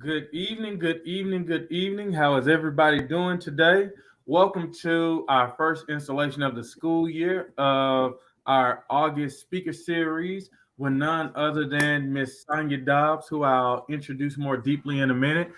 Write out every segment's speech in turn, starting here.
Good evening, good evening, good evening. How is everybody doing today? Welcome to our first installation of the school year of our August speaker series with none other than Miss Sonya Dobbs, who I'll introduce more deeply in a minute.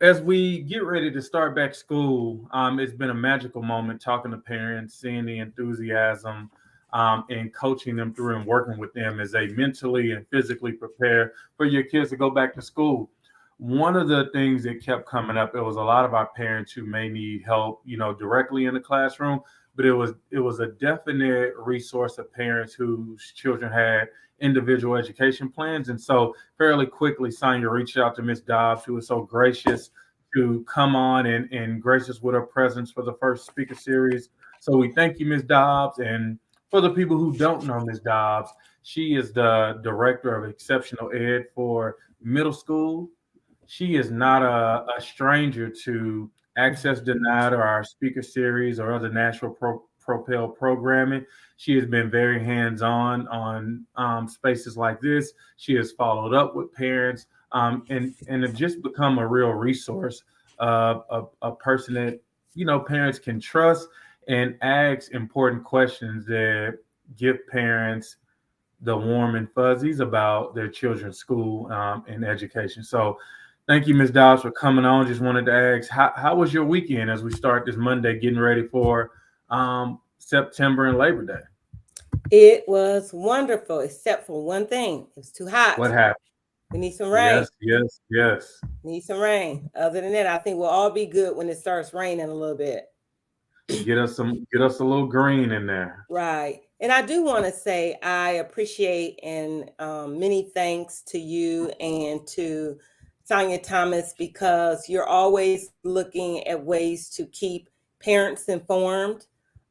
As we get ready to start back school, it's been a magical moment talking to parents, seeing the enthusiasm, and coaching them through and working with them as they mentally and physically prepare for your kids to go back to school. One of the things that kept coming up, it was a lot of our parents who may need help, directly in the classroom, but it was a definite resource of parents whose children had individual education plans. And so fairly quickly, Sonya reached out to Miss Dobbs, who was so gracious to come on and gracious with her presence for the first speaker series. So we thank you, Miss Dobbs. And for the people who don't know Miss Dobbs, she is the director of exceptional ed for middle school. She is not a stranger to Access Denied or our speaker series or other Nashville Propel programming. She has been very hands-on spaces like this. She has followed up with parents, and have just become a real resource, a person that parents can trust and ask important questions that give parents the warm and fuzzies about their children's school and education. So thank you, Ms. Dobbs, for coming on. Just wanted to ask, how was your weekend as we start this Monday, getting ready for September and Labor Day? It was wonderful, except for one thing. It was too hot. What happened? We need some rain. Yes, yes, yes. Need some rain. Other than that, I think we'll all be good when it starts raining a little bit. Get us a little green in there. Right. And I do want to say I appreciate and many thanks to you and to Sonya Thomas, because you're always looking at ways to keep parents informed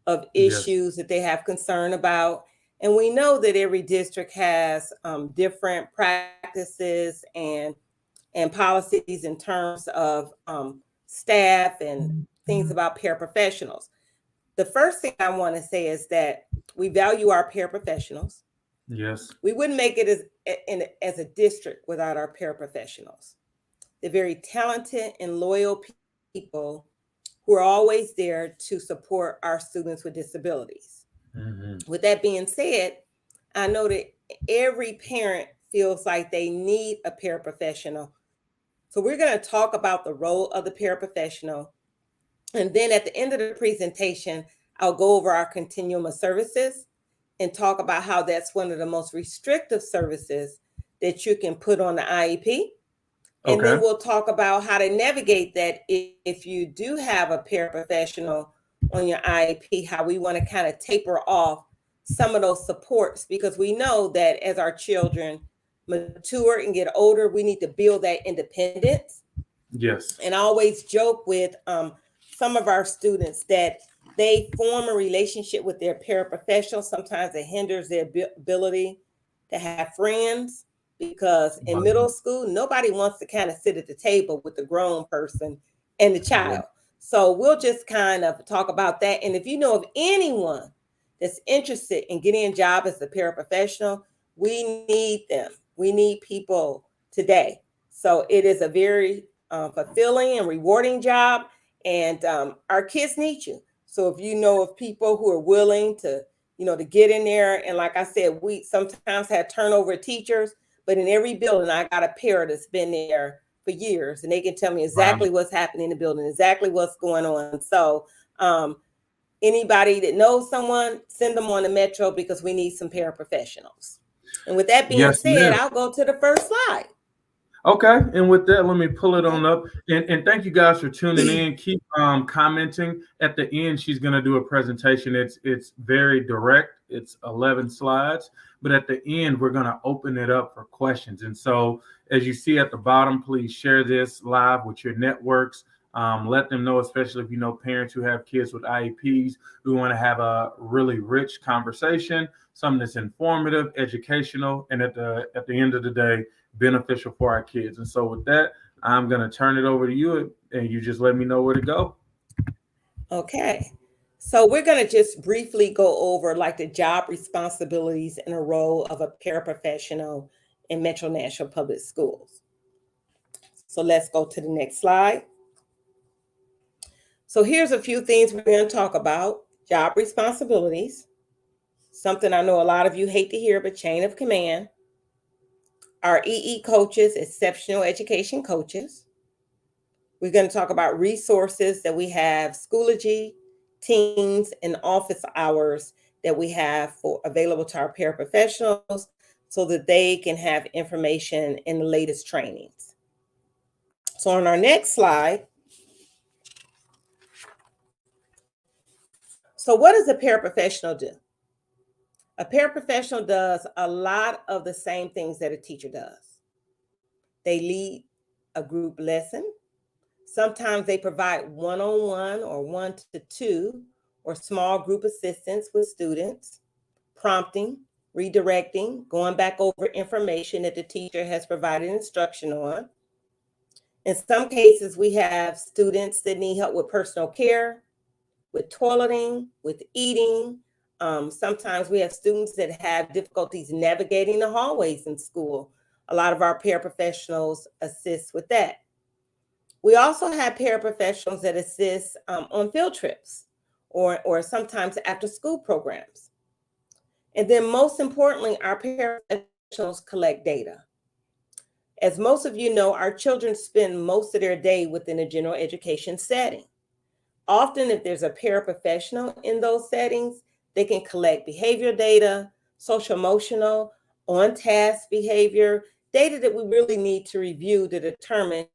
of Yes, issues that they have concern about. And we know that every district has different practices and policies in terms of staff and things about paraprofessionals. The first thing I want to say is that we value our paraprofessionals. yes, We wouldn't make it as a district without our paraprofessionals. They're very talented and loyal people who are always there to support our students with disabilities. hmm, With that being said, I know that every parent feels like they need a paraprofessional. So we're going to talk about the role of the paraprofessional. And then at the end of the presentation, I'll go over our continuum of services and talk about how that's one of the most restrictive services that you can put on the IEP. And then okay, we'll talk about how to navigate that if you do have a paraprofessional on your IEP, how we want to kind of taper off some of those supports, because we know that as our children mature and get older, we need to build that independence. yes, And I always joke with some of our students that they form a relationship with their paraprofessional. Sometimes it hinders their ability to have friends, because in middle school, nobody wants to kind of sit at the table with the grown person and the yeah, child. So we'll just kind of talk about that. And if you know of anyone that's interested in getting a job as a paraprofessional, we need them. We need people today. So it is a very fulfilling and rewarding job, and our kids need you. So if you know of people who are willing to, to get in there, and like I said, we sometimes have turnover teachers, but in every building, I got a pair that's been there for years, and they can tell me wow, exactly what's happening in the building, exactly what's going on. So anybody that knows someone, send them on the Metro, because we need some paraprofessionals. And with that being yes, said, ma'am. I'll go to the first slide. Okay, and with that, let me pull it Okay. on up. And thank you guys for tuning in. Keep commenting. At the end, she's gonna do a presentation. It's very direct. It's 11 slides, but at the end, we're gonna open it up for questions. And so, as you see at the bottom, please share this live with your networks. Let them know, especially if you know parents who have kids with IEPs. We want to have a really rich conversation, something that's informative, educational, and at the end of the day, beneficial for our kids. And so with that, I'm going to turn it over to you, and you just let me know where to go. Okay. So we're going to just briefly go over like the job responsibilities and a role of a paraprofessional in Metro Nashville Public Schools. So let's go to the next slide. So here's a few things we're going to talk about. Job responsibilities, something I know a lot of you hate to hear, but chain of command. Our EE coaches, exceptional education coaches. We're going to talk about resources that we have, Schoology, Teams, and office hours that we have for available to our paraprofessionals so that they can have information in the latest trainings. So on our next slide, so what does a paraprofessional do? A paraprofessional does a lot of the same things that a teacher does. They lead a group lesson. Sometimes they provide one-on-one or 1-to-2 or small group assistance with students, prompting, redirecting, going back over information that the teacher has provided instruction on. In some cases, we have students that need help with personal care, with toileting, with eating. Sometimes we have students that have difficulties navigating the hallways in school. A lot of our paraprofessionals assist with that. We also have paraprofessionals that assist on field trips or sometimes after school programs. And then most importantly, our paraprofessionals collect data. As most of you know, our children spend most of their day within a general education setting. Often, if there's a paraprofessional in those settings, they can collect behavior data, social emotional, on-task behavior, data that we really need to review to determine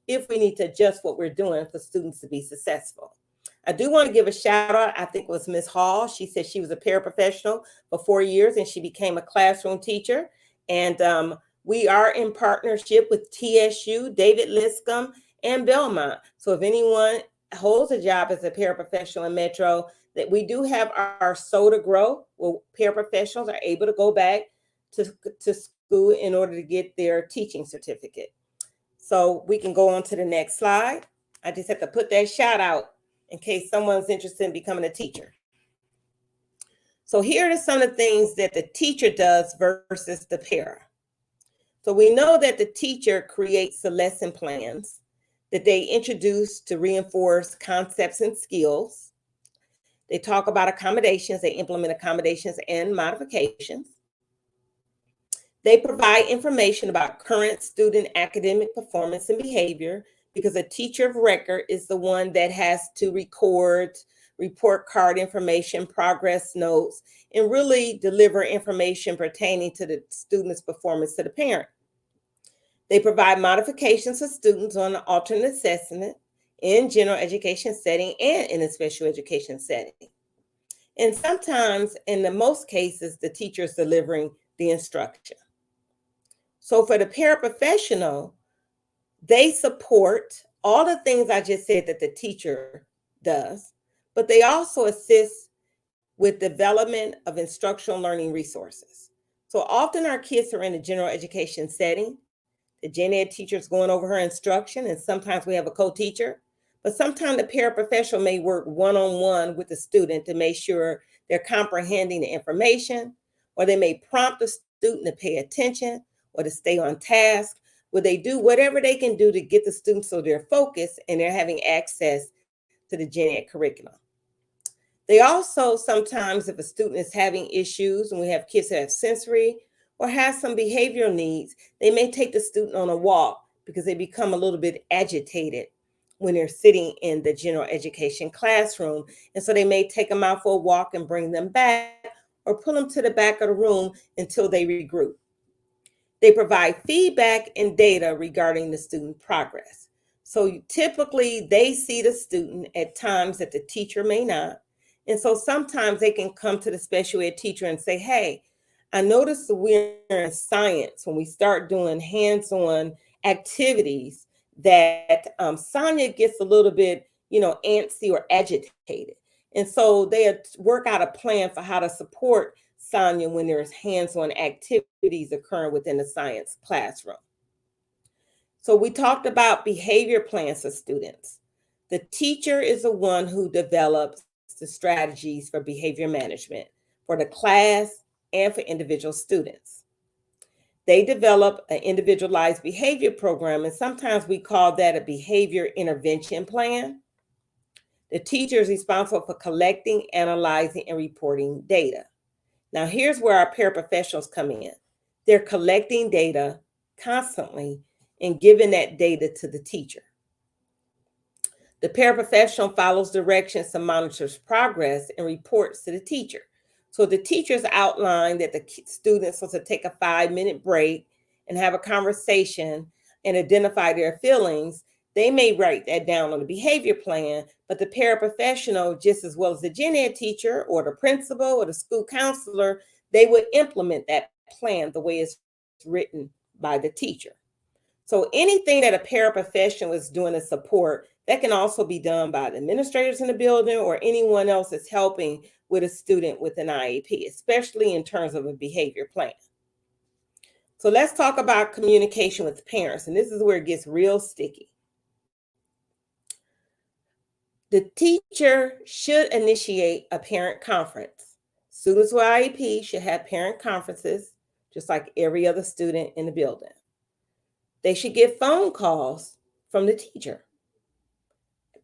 if we need to adjust what we're doing for students to be successful. I do want to give a shout out. I think it was Ms. Hall. She said she was a paraprofessional for 4 years and she became a classroom teacher. And we are in partnership with TSU, David Liscombe, and Belmont. So if anyone holds a job as a paraprofessional in Metro, that we do have our SOTA Grow, where paraprofessionals are able to go back to school in order to get their teaching certificate. So we can go on to the next slide. I just have to put that shout out in case someone's interested in becoming a teacher. So here are some of the things that the teacher does versus the para. So we know that the teacher creates the lesson plans that they introduce to reinforce concepts and skills. They talk about accommodations, they implement accommodations and modifications. They provide information about current student academic performance and behavior because a teacher of record is the one that has to record, report card information, progress notes, and really deliver information pertaining to the student's performance to the parent. They provide modifications for students on an alternate assessment in general education setting and in a special education setting. And sometimes, in the most cases, the teacher is delivering the instruction. So for the paraprofessional, they support all the things I just said that the teacher does, but they also assist with development of instructional learning resources. So often our kids are in a general education setting. The gen ed teacher is going over her instruction, and sometimes we have a co-teacher, but sometimes the paraprofessional may work one-on-one with the student to make sure they're comprehending the information, or they may prompt the student to pay attention or to stay on task, where they do whatever they can do to get the students so they're focused and they're having access to the gen ed curriculum. They also sometimes, if a student is having issues, and we have kids that have sensory or have some behavioral needs, they may take the student on a walk because they become a little bit agitated when they're sitting in the general education classroom. And so they may take them out for a walk and bring them back or pull them to the back of the room until they regroup. They provide feedback and data regarding the student progress. So typically they see the student at times that the teacher may not. And so sometimes they can come to the special ed teacher and say, hey, I noticed that we're in science, when we start doing hands-on activities, that Sonya gets a little bit, antsy or agitated. And so they work out a plan for how to support Sonya when there's hands-on activities occurring within the science classroom. So we talked about behavior plans for students. The teacher is the one who develops the strategies for behavior management for the class and for individual students. They develop an individualized behavior program, and sometimes we call that a behavior intervention plan. The teacher is responsible for collecting, analyzing, and reporting data. Now, here's where our paraprofessionals come in. They're collecting data constantly and giving that data to the teacher. The paraprofessional follows directions and monitors progress and reports to the teacher. So the teachers outline that the students are to take a 5-minute break and have a conversation and identify their feelings. They may write that down on the behavior plan, but the paraprofessional, just as well as the gen ed teacher or the principal or the school counselor, they would implement that plan the way it's written by the teacher. So anything that a paraprofessional is doing to support, that can also be done by the administrators in the building or anyone else that's helping with a student with an IEP, especially in terms of a behavior plan. So let's talk about communication with parents, and this is where it gets real sticky. The teacher should initiate a parent conference. Students with IEP should have parent conferences, just like every other student in the building. They should get phone calls from the teacher,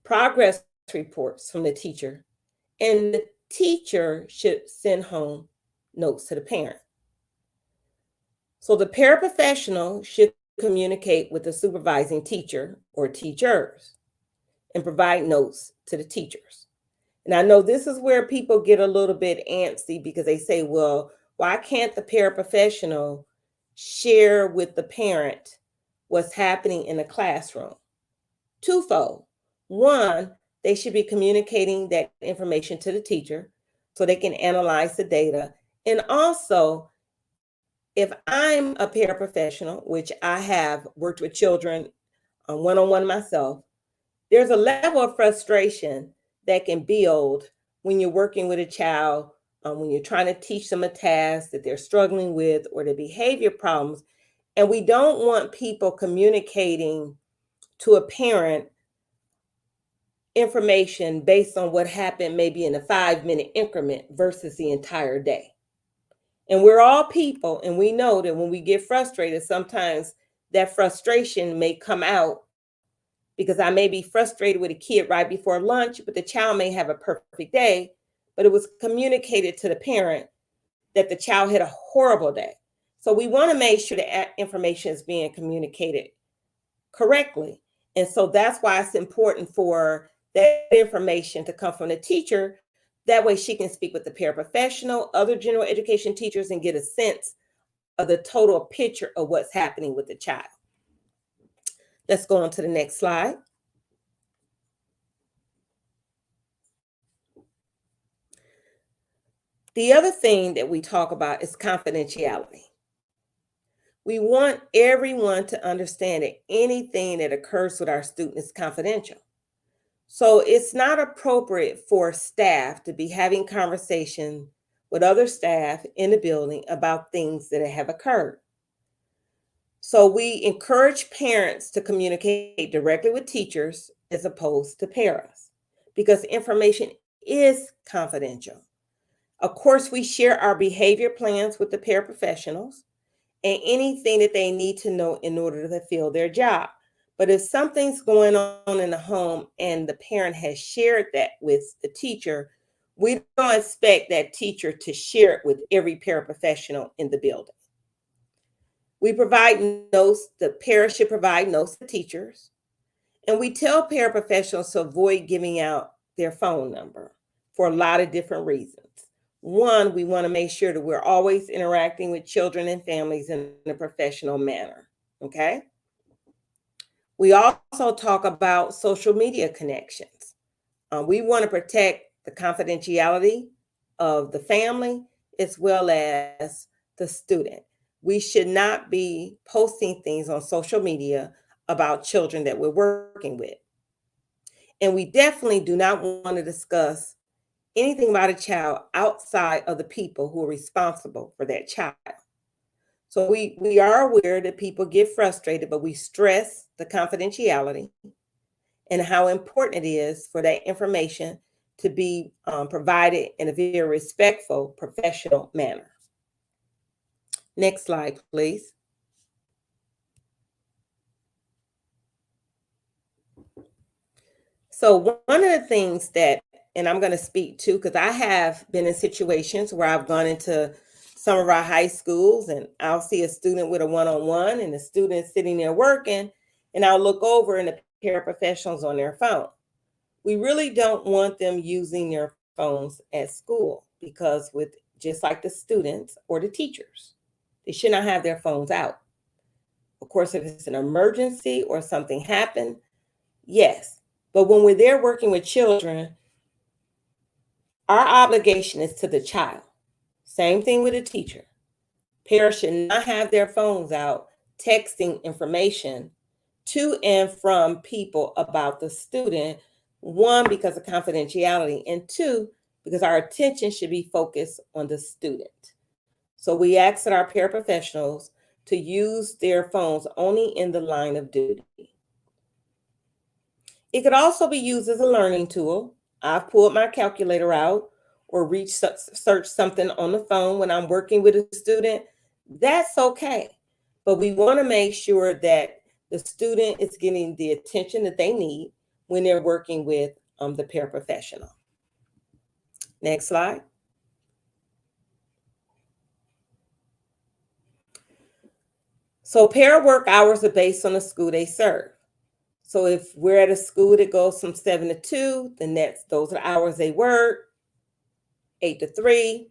progress reports from the teacher, and the teacher should send home notes to the parent. So the paraprofessional should communicate with the supervising teacher or teachers and provide notes to the teachers. And I know this is where people get a little bit antsy because they say, well, why can't the paraprofessional share with the parent what's happening in the classroom? Twofold. One, they should be communicating that information to the teacher so they can analyze the data. And also, if I'm a paraprofessional, which I have worked with children one-on-one myself, there's a level of frustration that can build when you're working with a child, when you're trying to teach them a task that they're struggling with or their behavior problems. And we don't want people communicating to a parent information based on what happened maybe in a 5-minute increment versus the entire day. And we're all people, and we know that when we get frustrated, sometimes that frustration may come out because I may be frustrated with a kid right before lunch, but the child may have a perfect day, but it was communicated to the parent that the child had a horrible day. So we want to make sure that information is being communicated correctly. And so that's why it's important for that information to come from the teacher. That way she can speak with the paraprofessional, other general education teachers, and get a sense of the total picture of what's happening with the child. Let's go on to the next slide. The other thing that we talk about is confidentiality. We want everyone to understand that anything that occurs with our student is confidential. So it's not appropriate for staff to be having conversation with other staff in the building about things that have occurred. So we encourage parents to communicate directly with teachers as opposed to paras because information is confidential. Of course, we share our behavior plans with the paraprofessionals and anything that they need to know in order to fulfill their job. But if something's going on in the home and the parent has shared that with the teacher, we don't expect that teacher to share it with every paraprofessional in the building. We provide notes, the para should provide notes to teachers, and we tell paraprofessionals to avoid giving out their phone number for a lot of different reasons. One, we want to make sure that we're always interacting with children and families in a professional manner, okay? We also talk about social media connections. We want to protect the confidentiality of the family as well as the student. We should not be posting things on social media about children that we're working with. And we definitely do not want to discuss anything about a child outside of the people who are responsible for that child. So we are aware that people get frustrated, but we stress the confidentiality and how important it is for that information to be provided in a very respectful, professional manner. Next slide, please. So one of the things that, and I'm going to speak to, because I have been in situations where I've gone into some of our high schools and I'll see a student with a one-on-one and the student sitting there working, and I'll look over and the paraprofessionals on their phone. We really don't want them using their phones at school, because with just like the students or the teachers, they should not have their phones out. Of course, if it's an emergency or something happened, yes. But when we're there working with children, our obligation is to the child. Same thing with a teacher. Parents should not have their phones out texting information to and from people about the student. One, because of confidentiality, and two, because our attention should be focused on the student. So we ask that our paraprofessionals to use their phones only in the line of duty. It could also be used as a learning tool. I've pulled my calculator out or search something on the phone when I'm working with a student. That's okay. But we want to make sure that the student is getting the attention that they need when they're working with the paraprofessional. Next slide. So para work hours are based on the school they serve. So if we're at a school that goes from 7 to 2, then those are the hours they work, 8 to 3,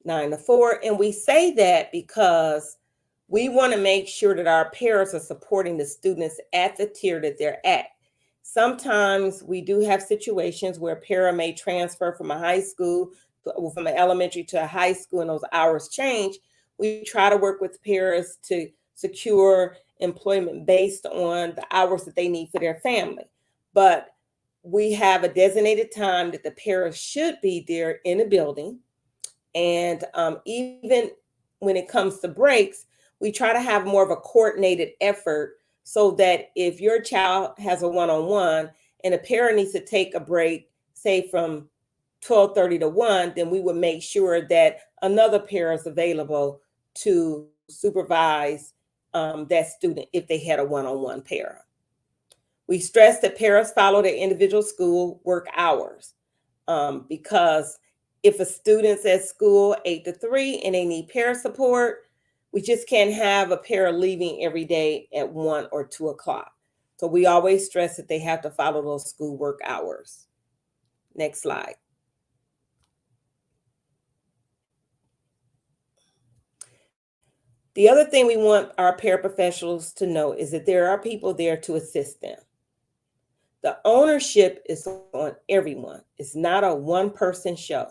9 to 4. And we say that because we want to make sure that our parents are supporting the students at the tier that they're at. Sometimes we do have situations where a para may transfer from a high school, from an elementary to a high school, and those hours change. We try to work with paras to secure employment based on the hours that they need for their family. But we have a designated time that the para should be there in the building. And even when it comes to breaks, we try to have more of a coordinated effort, so that if your child has a one-on-one and a parent needs to take a break, say from 12:30 to 1, then we would make sure that another parent is available to supervise that student if they had a one-on-one parent. We stress that parents follow their individual school work hours, because if a student's at school 8 to 3 and they need para support, we just can't have a para leaving every day at 1 or 2 o'clock. So we always stress that they have to follow those school work hours. Next slide. The other thing we want our paraprofessionals to know is that there are people there to assist them. The ownership is on everyone. It's not a one-person show.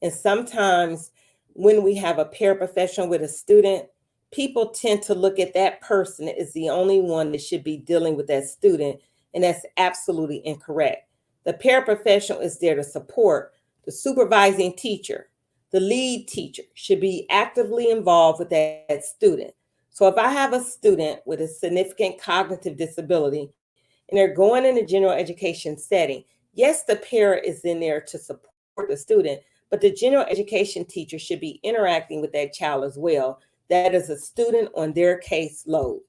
And sometimes when we have a paraprofessional with a student, people tend to look at that person as the only one that should be dealing with that student, and that's absolutely incorrect. The paraprofessional is there to support. The supervising teacher, the lead teacher, should be actively involved with that student. So if I have a student with a significant cognitive disability and they're going in a general education setting, yes, the para is in there to support the student, but the general education teacher should be interacting with that child as well. That is a student on their caseload.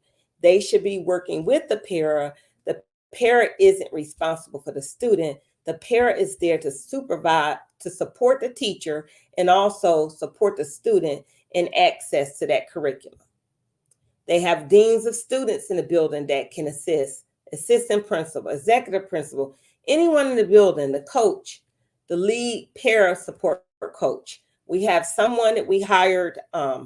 They should be working with the para. The para isn't responsible for the student. The para is there to supervise, to support the teacher, and also support the student in access to that curriculum. They have deans of students in the building that can assist, assistant principal, executive principal, anyone in the building, the coach, the lead para support coach. We have someone that we hired, I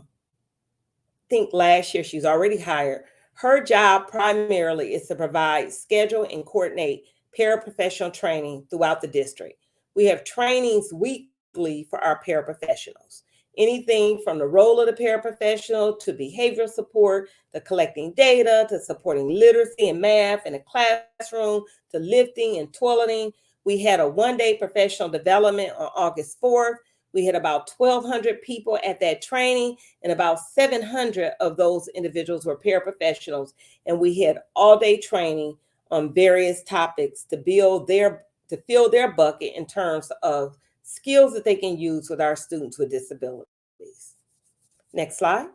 think last year, she's already hired. Her job primarily is to provide, schedule, and coordinate paraprofessional training throughout the district. We have trainings weekly for our paraprofessionals. Anything from the role of the paraprofessional to behavioral support, to collecting data, to supporting literacy and math in the classroom, to lifting and toileting. We had a one-day professional development on August 4th. We had about 1,200 people at that training, and about 700 of those individuals were paraprofessionals. And we had all-day training on various topics to fill their bucket in terms of skills that they can use with our students with disabilities. Next slide.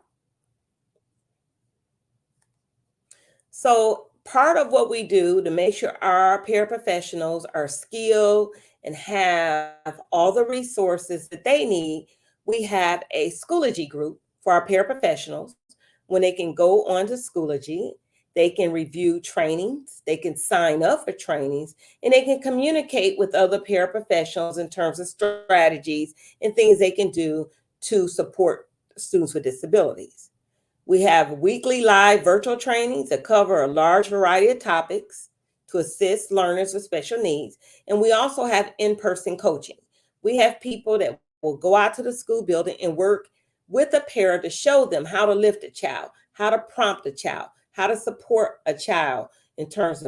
So part of what we do to make sure our paraprofessionals are skilled and have all the resources that they need, we have a Schoology group for our paraprofessionals. When they can go on to Schoology, they can review trainings, they can sign up for trainings, and they can communicate with other paraprofessionals in terms of strategies and things they can do to support students with disabilities. We have weekly live virtual trainings that cover a large variety of topics to assist learners with special needs. And we also have in-person coaching. We have people that will go out to the school building and work with a parent to show them how to lift a child, how to prompt a child, how to support a child in terms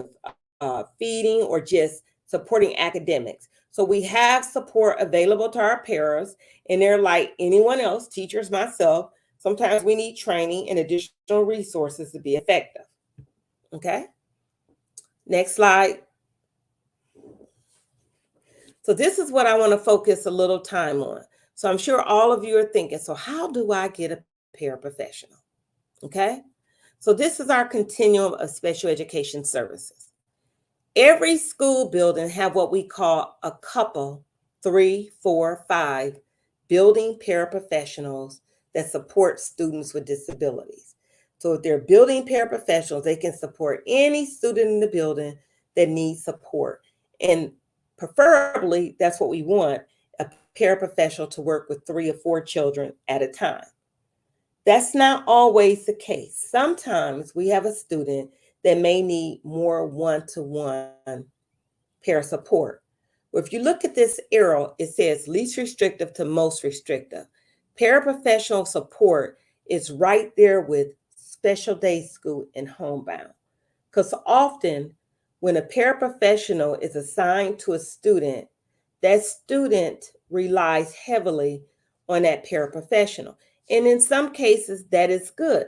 of feeding or just supporting academics. So we have support available to our paras, and they're like anyone else, teachers, myself. Sometimes we need training and additional resources to be effective. Okay. Next slide. So this is what I want to focus a little time on. So I'm sure all of you are thinking, so how do I get a paraprofessional? Okay. So this is our continuum of special education services. Every school building have what we call a couple, 3, 4, 5 building paraprofessionals that support students with disabilities. So if they're building paraprofessionals, they can support any student in the building that needs support. And preferably, that's what we want, a paraprofessional to work with 3 or 4 children at a time. That's not always the case. Sometimes we have a student that may need more one-to-one para support. Well, if you look at this arrow, it says least restrictive to most restrictive. Paraprofessional support is right there with special day school and homebound. Because often when a paraprofessional is assigned to a student, that student relies heavily on that paraprofessional. And in some cases, that is good.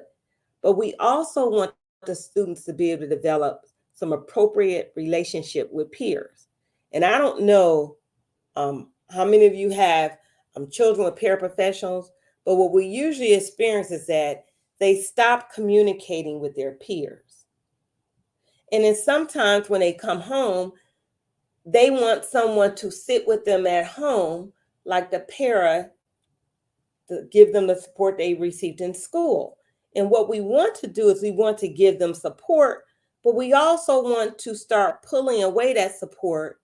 But we also want the students to be able to develop some appropriate relationship with peers. And I don't know how many of you have children with paraprofessionals, but what we usually experience is that they stop communicating with their peers. And then sometimes when they come home, they want someone to sit with them at home, like the para, to give them the support they received in school. And what we want to do is we want to give them support, but we also want to start pulling away that support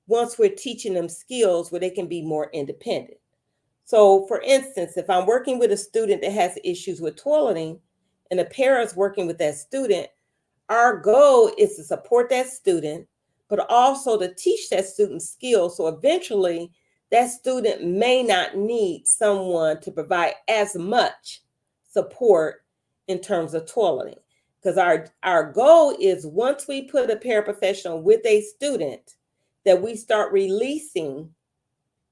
once we're teaching them skills where they can be more independent. So for instance, if I'm working with a student that has issues with toileting and a parent is working with that student, our goal is to support that student, but also to teach that student skills. So eventually that student may not need someone to provide as much support in terms of toileting. Because our goal is once we put a paraprofessional with a student, that we start releasing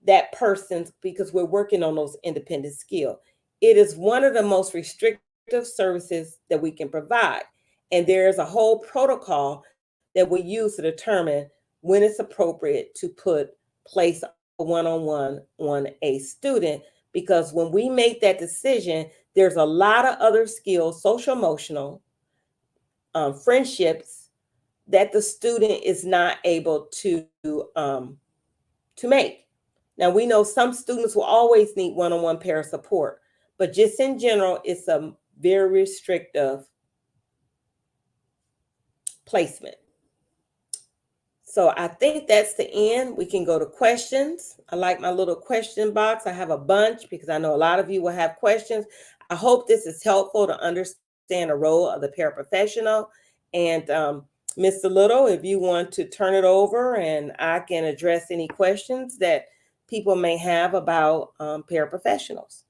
that person because we're working on those independent skills. It is one of the most restrictive services that we can provide. And there's a whole protocol that we use to determine when it's appropriate to place a one-on-one on a student, because when we make that decision, there's a lot of other skills, social emotional, friendships that the student is not able to make. Now we know some students will always need one-on-one para support, but just in general, it's a very restrictive placement. So I think that's the end. We can go to questions. I like my little question box. I have a bunch because I know a lot of you will have questions. I hope this is helpful to understand the role of the paraprofessional. And Mr. Little, if you want to turn it over and I can address any questions that people may have about paraprofessionals.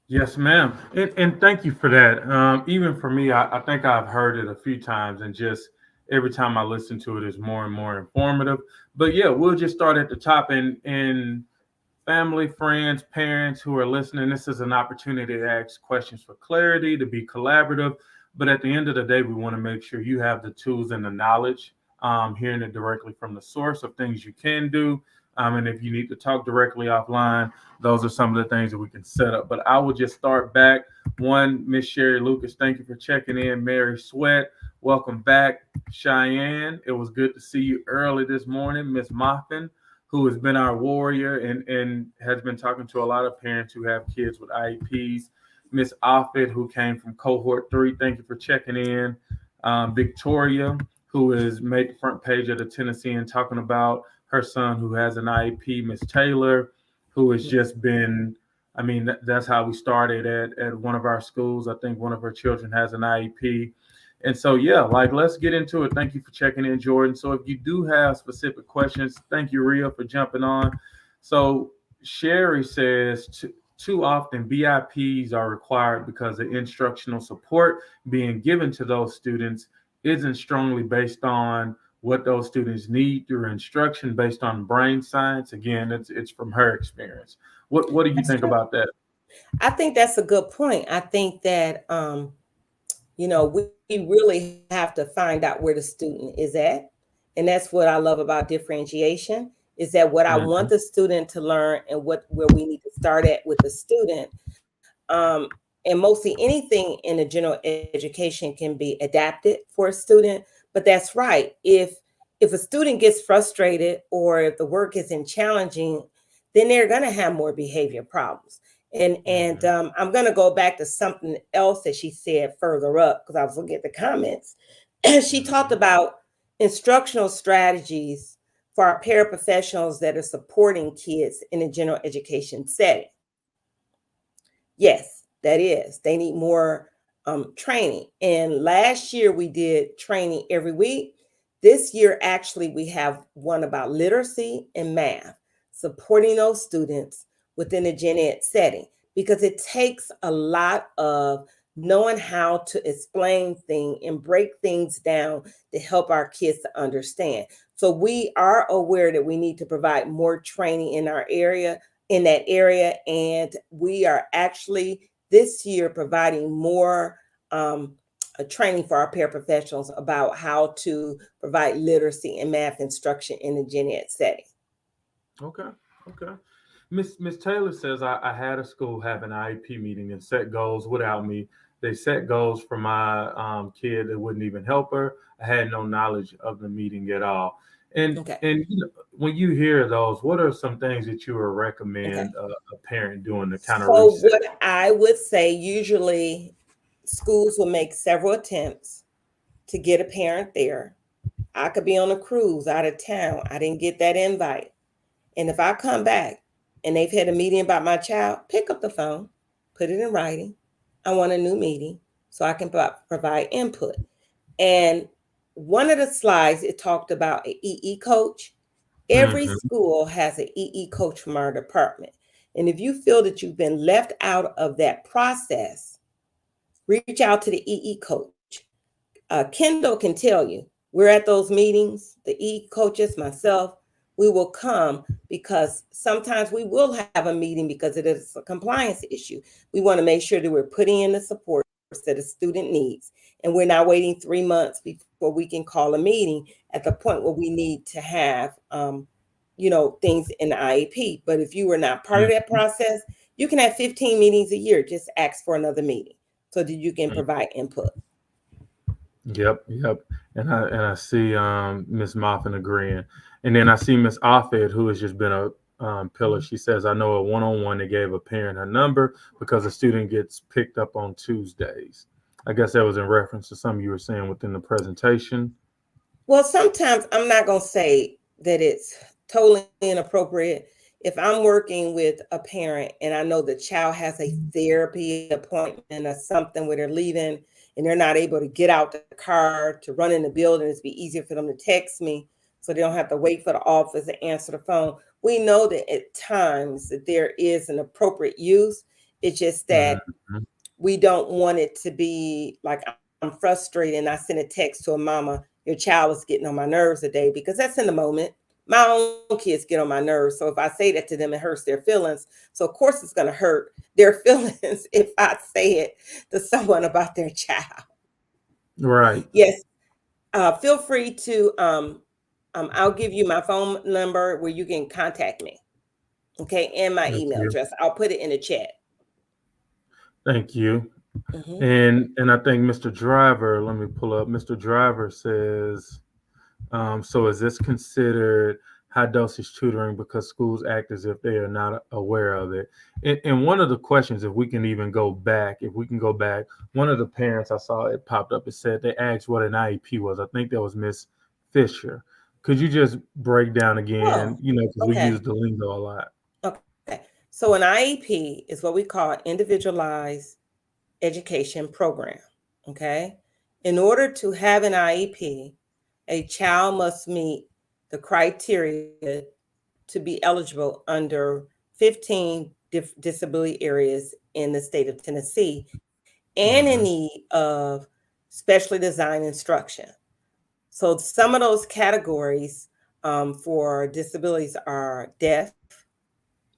Yes, ma'am. And thank you for that. Even for me, I think I've heard it a few times, and just every time I listen to it is more and more informative. But yeah, we'll just start at the top. And family, friends, parents who are listening, this is an opportunity to ask questions for clarity, to be collaborative. But at the end of the day, we want to make sure you have the tools and the knowledge, hearing it directly from the source of things you can do, And if you need to talk directly offline, those are some of the things that we can set up. But I will just start back. One, Miss Sherry Lucas, thank you for checking in. Mary Sweat, welcome back. Cheyenne, it was good to see you early this morning. Miss Moffin, who has been our warrior and has been talking to a lot of parents who have kids with IEPs. Miss Offit, who came from cohort 3, thank you for checking in. Victoria, who has made the front page of the Tennessean talking about her son who has an IEP. Miss Taylor, who has just been, that's how we started at one of our schools. I think one of her children has an IEP. And so, yeah, let's get into it. Thank you for checking in, Jordan. So if you do have specific questions, thank you, Rhea, for jumping on. So Sherry says, too often BIPs are required because the instructional support being given to those students isn't strongly based on what those students need through instruction based on brain science. Again, it's from her experience. What do you think about that? I think that's a good point. I think that we really have to find out where the student is at. And that's what I love about differentiation, is that what I want the student to learn and where we need to start at with the student. And mostly anything in the general education can be adapted for a student. But that's right. If a student gets frustrated or if the work isn't challenging, then they're going to have more behavior problems. And I'm going to go back to something else that she said further up, because I was looking at the comments. She talked about instructional strategies for our paraprofessionals that are supporting kids in a general education setting. Yes, that is. They need more training. And last year we did training every week. This year, actually, we have one about literacy and math, supporting those students within a gen ed setting, because it takes a lot of knowing how to explain things and break things down to help our kids to understand. So we are aware that we need to provide more training in that area. And we are actually this year providing more training for our paraprofessionals about how to provide literacy and math instruction in the gen ed setting. Okay. Miss Taylor says, I had a school have an IEP meeting and set goals without me. They set goals for my kid that wouldn't even help her. I had no knowledge of the meeting at all. And when you hear those, what are some things that you would recommend a parent doing to kind of reset? What I would say, usually schools will make several attempts to get a parent there. I could be on a cruise out of town. I didn't get that invite. And if I come back and they've had a meeting about my child, pick up the phone, put it in writing. I want a new meeting so I can provide input. And one of the slides, it talked about an EE coach. Every school has an EE coach from our department. And if you feel that you've been left out of that process, reach out to the EE coach. Kendall can tell you, we're at those meetings, the EE coaches, myself, we will come, because sometimes we will have a meeting because it is a compliance issue. We want to make sure that we're putting in the support that a student needs. And we're not waiting 3 months before we can call a meeting at the point where we need to have, things in the IEP. But if you were not part of that process, you can have 15 meetings a year. Just ask for another meeting so that you can provide input. Yep. And I see Miss Moffin agreeing. And then I see Miss Offit, who has just been a pillar. She says, I know a one-on-one they gave a parent her number because a student gets picked up on Tuesdays. I guess that was in reference to something you were saying within the presentation. Well, sometimes I'm not going to say that it's totally inappropriate. If I'm working with a parent and I know the child has a therapy appointment or something where they're leaving and they're not able to get out the car to run in the building, it'd be easier for them to text me so they don't have to wait for the office to answer the phone. We know that at times that there is an appropriate use. It's just that we don't want it to be like I'm frustrated and I send a text to a mama, your child is getting on my nerves today, because that's in the moment. My own kids get on my nerves. So if I say that to them, it hurts their feelings. So of course it's going to hurt their feelings if I say it to someone about their child. Right. Yes. Feel free to I'll give you my phone number where you can contact me. Okay, and my Thank email you. address. I'll put it in the chat. Thank you. Hmm. And I think Mr. Driver, let me pull up. Mr. Driver says, so is this considered high dosage tutoring because schools act as if they are not aware of it? And one of the questions, if we can even go back, if we can go back, one of the parents I saw it popped up, it said they asked what an IEP was. I think that was Miss Fisher. Could you just break down again, Oh, because we use okay. the lingo a lot. Okay. So an IEP is what we call individualized education program. Okay. In order to have an IEP, a child must meet the criteria to be eligible under 15 disability areas in the state of Tennessee and in Hmm. need of specially designed instruction. So some of those categories for disabilities are deaf,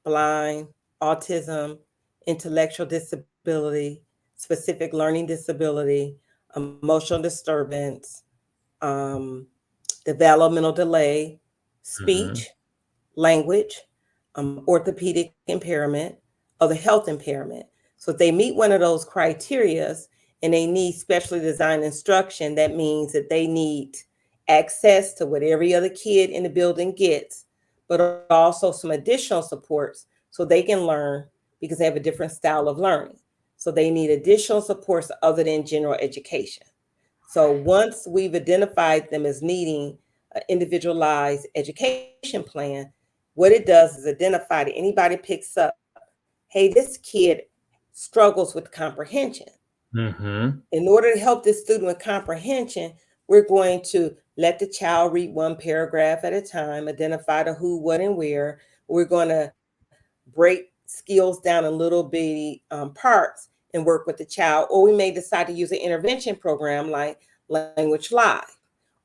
blind, autism, intellectual disability, specific learning disability, emotional disturbance, um, developmental delay, Hmm. speech, language, orthopedic impairment, or the health impairment. So if they meet one of those criterias and they need specially designed instruction, that means that they need access to what every other kid in the building gets, but also some additional supports so they can learn because they have a different style of learning. So they need additional supports other than general education. So once we've identified them as needing an individualized education plan, what it does is identify that anybody picks up, hey, this kid struggles with comprehension. Hmm. In order to help this student with comprehension, we're going to let the child read one paragraph at a time, identify the who, what, and where. We're going to break skills down in little bitty parts and work with the child. Or we may decide to use an intervention program like Language Live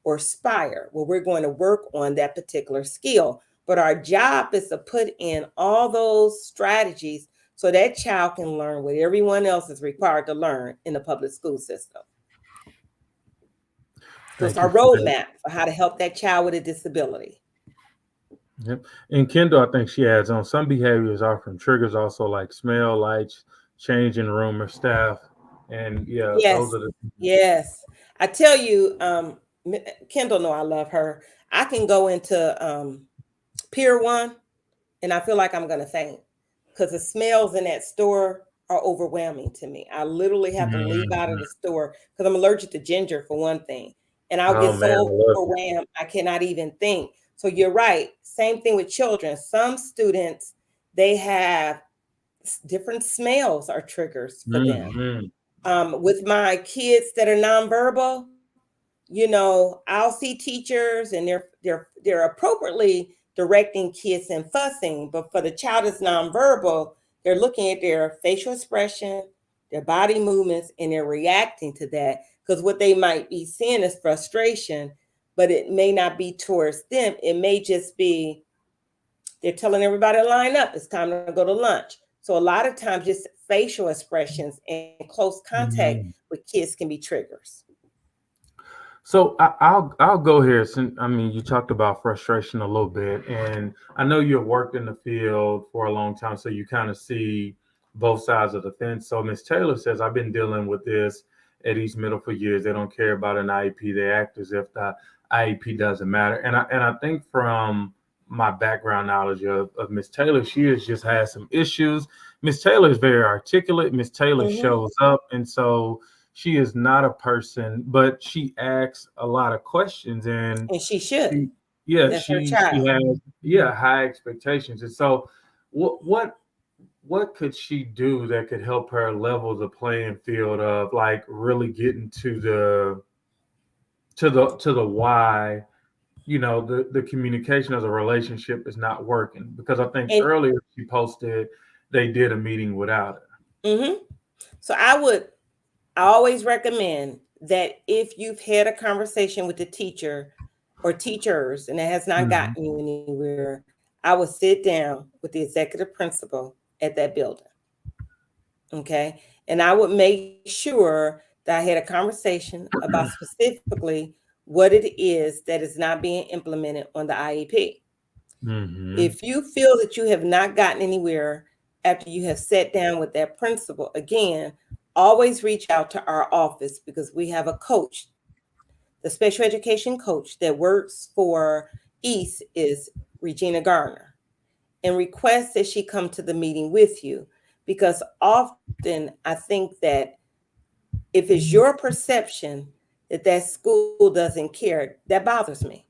or Spire, where we're going to work on that particular skill. But our job is to put in all those strategies so that child can learn what everyone else is required to learn in the public school system. So it's Thank you our for that. roadmap for how to help that child with a disability. Yep. And Kendall, I think she adds on some behaviors are from triggers also like smell, lights, change in room or staff. And yeah, those Yes, are the yes. I tell you, Kendall know I love her. I can go into Pier 1 and I feel like I'm gonna faint because the smells in that store are overwhelming to me. I literally have to leave out of Mhm. the store because I'm allergic to ginger for one thing, and I'll Oh get man, so I love it. overwhelmed I cannot even think. So you're right. Same thing with children. Some students they have different smells are triggers for them. Hmm. With my kids that are nonverbal, I'll see teachers and they're appropriately directing kids and fussing, but for the child that's nonverbal, they're looking at their facial expression, their body movements, and they're reacting to that because what they might be seeing is frustration, but it may not be towards them. It may just be they're telling everybody to line up. It's time to go to lunch. So a lot of times, just facial expressions and close contact Hmm. with kids can be triggers. So I'll go here. Since I mean, you talked about frustration a little bit, and I know you've worked in the field for a long time, so you kind of see both sides of the fence. So Miss Taylor says, I've been dealing with this at East Middle for years. They don't care about an IEP. They act as if the IEP doesn't matter. And I think from my background knowledge of Miss Taylor, she has just had some issues. Miss Taylor is very articulate. Miss Taylor Hmm. shows up, and so she is not a person, but she asks a lot of questions, and And she should. she, yeah, That's her she child. has, yeah, high expectations. And so, what could she do that could help her level the playing field of like really getting to the why, the communication as a relationship is not working, because I think And earlier she posted they did a meeting without hmm so I always recommend that if you've had a conversation with the teacher or teachers and it has not her. gotten you anywhere, I would sit down with the executive principal at that building. Okay. And I would make sure that I had a conversation about specifically what it is that is not being implemented on the IEP. Mm-hmm. If you feel that you have not gotten anywhere after you have sat down with that principal, again, always reach out to our office, because we have a coach, the special education coach that works for East is Regina Garner, and request that she come to the meeting with you, because often I think that if it's your perception that that school doesn't care, that bothers me,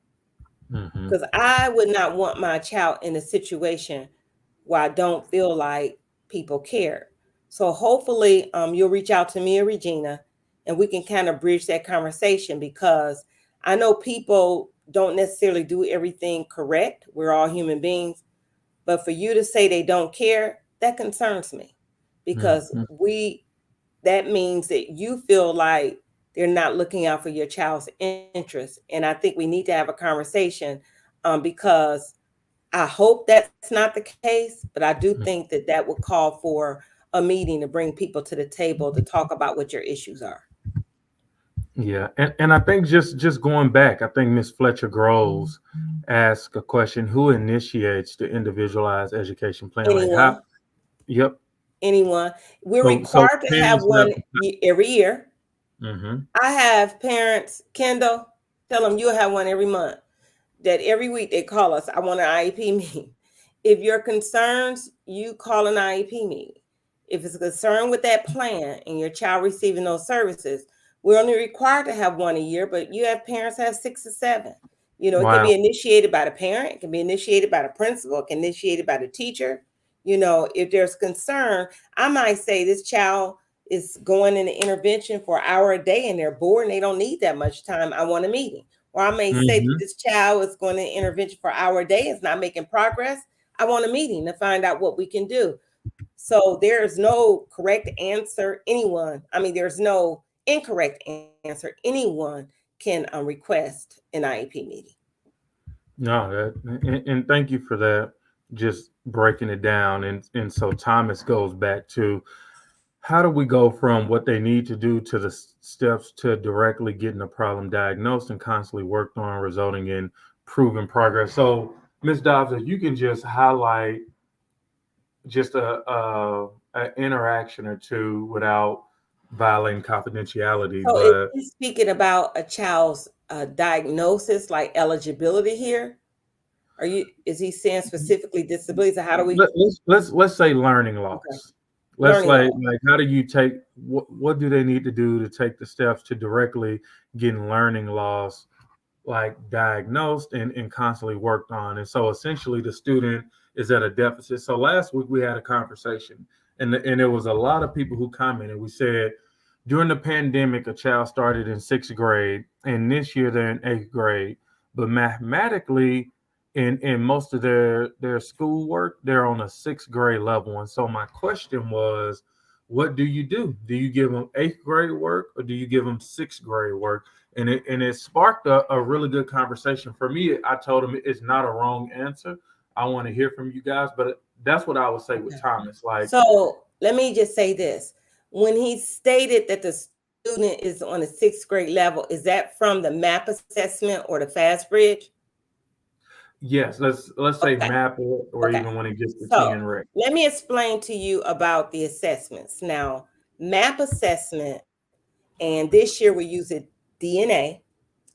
Mm-hmm. because I would not want my child in a situation where I don't feel like people care. So hopefully you'll reach out to me or Regina, and we can kind of bridge that conversation, because I know people don't necessarily do everything correct. We're all human beings. But for you to say they don't care, that concerns me, because Mm-hmm. that means that you feel like they're not looking out for your child's interest. And I think we need to have a conversation, because I hope that's not the case, but I do think that that would call for a meeting to bring people to the table to talk about what your issues are. Yeah, and I think just going back, I think Miss Fletcher Groves asked a question: Who initiates the individualized education plan? Like how? Anyone, Yep. anyone. We're So required to have parents have. one every year. Mm-hmm. I have parents, Kendall, tell them you'll have one every month, that every week they call us, I want an IEP meeting. If your concerns, you call an IEP meeting. If it's a concern with that plan and your child receiving those services, we're only required to have one a year, but you have parents have 6 or 7. It can Wow. be initiated by the parent, it can be initiated by the principal, it can be initiated by the teacher. If there's concern, I might say this child is going in an intervention for an hour a day and they're bored and they don't need that much time. I want a meeting. Or I may say that Mm-hmm. this child is going to intervention for an hour a day, is not making progress. I want a meeting to find out what we can do. So there is no correct answer. There's no incorrect answer. Anyone can request an IEP meeting. No, and thank you for that. Just breaking it down, and so Thomas goes back to how do we go from what they need to do to the steps to directly getting the problem diagnosed and constantly worked on, resulting in proven progress. So, Ms. Dobbs, if you can just highlight just a interaction or two without violating confidentiality, So is but he speaking about a child's diagnosis, like eligibility here? Is he saying specifically disabilities? Or how do we let's say learning okay, loss. Let's learning loss? like how do you take what do they need to do to take the steps to directly getting learning loss like diagnosed and constantly worked on. And so essentially the student is at a deficit. So last week we had a conversation and there was a lot of people who commented. We said during the pandemic, a child started in 6th grade and this year they're in 8th grade, but mathematically in most of their schoolwork, they're on a 6th grade level. And so my question was, what do you do? Do you give them 8th grade work or do you give them 6th grade work? And it sparked a really good conversation for me. I told him it's not a wrong answer. I want to hear from you guys, but that's what I would say with Okay. Thomas. Like, So let me just say this. When he stated that the student is on a 6th grade level, is that from the MAP assessment or the FAST bridge? yes, let's say Okay. map it, or Okay. even when it gets to So 10 rec. let me explain to you about the assessments. Now, MAP assessment, and this year we're using DNA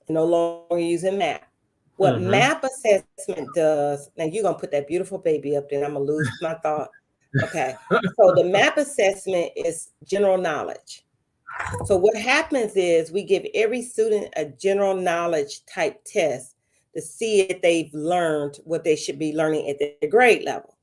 and no longer using MAP. What Mm-hmm. MAP assessment does, now you're going to put that beautiful baby up there and I'm going to lose my thought. Okay. So the MAP assessment is general knowledge. So what happens is we give every student a general knowledge type test to see if they've learned what they should be learning at their grade level.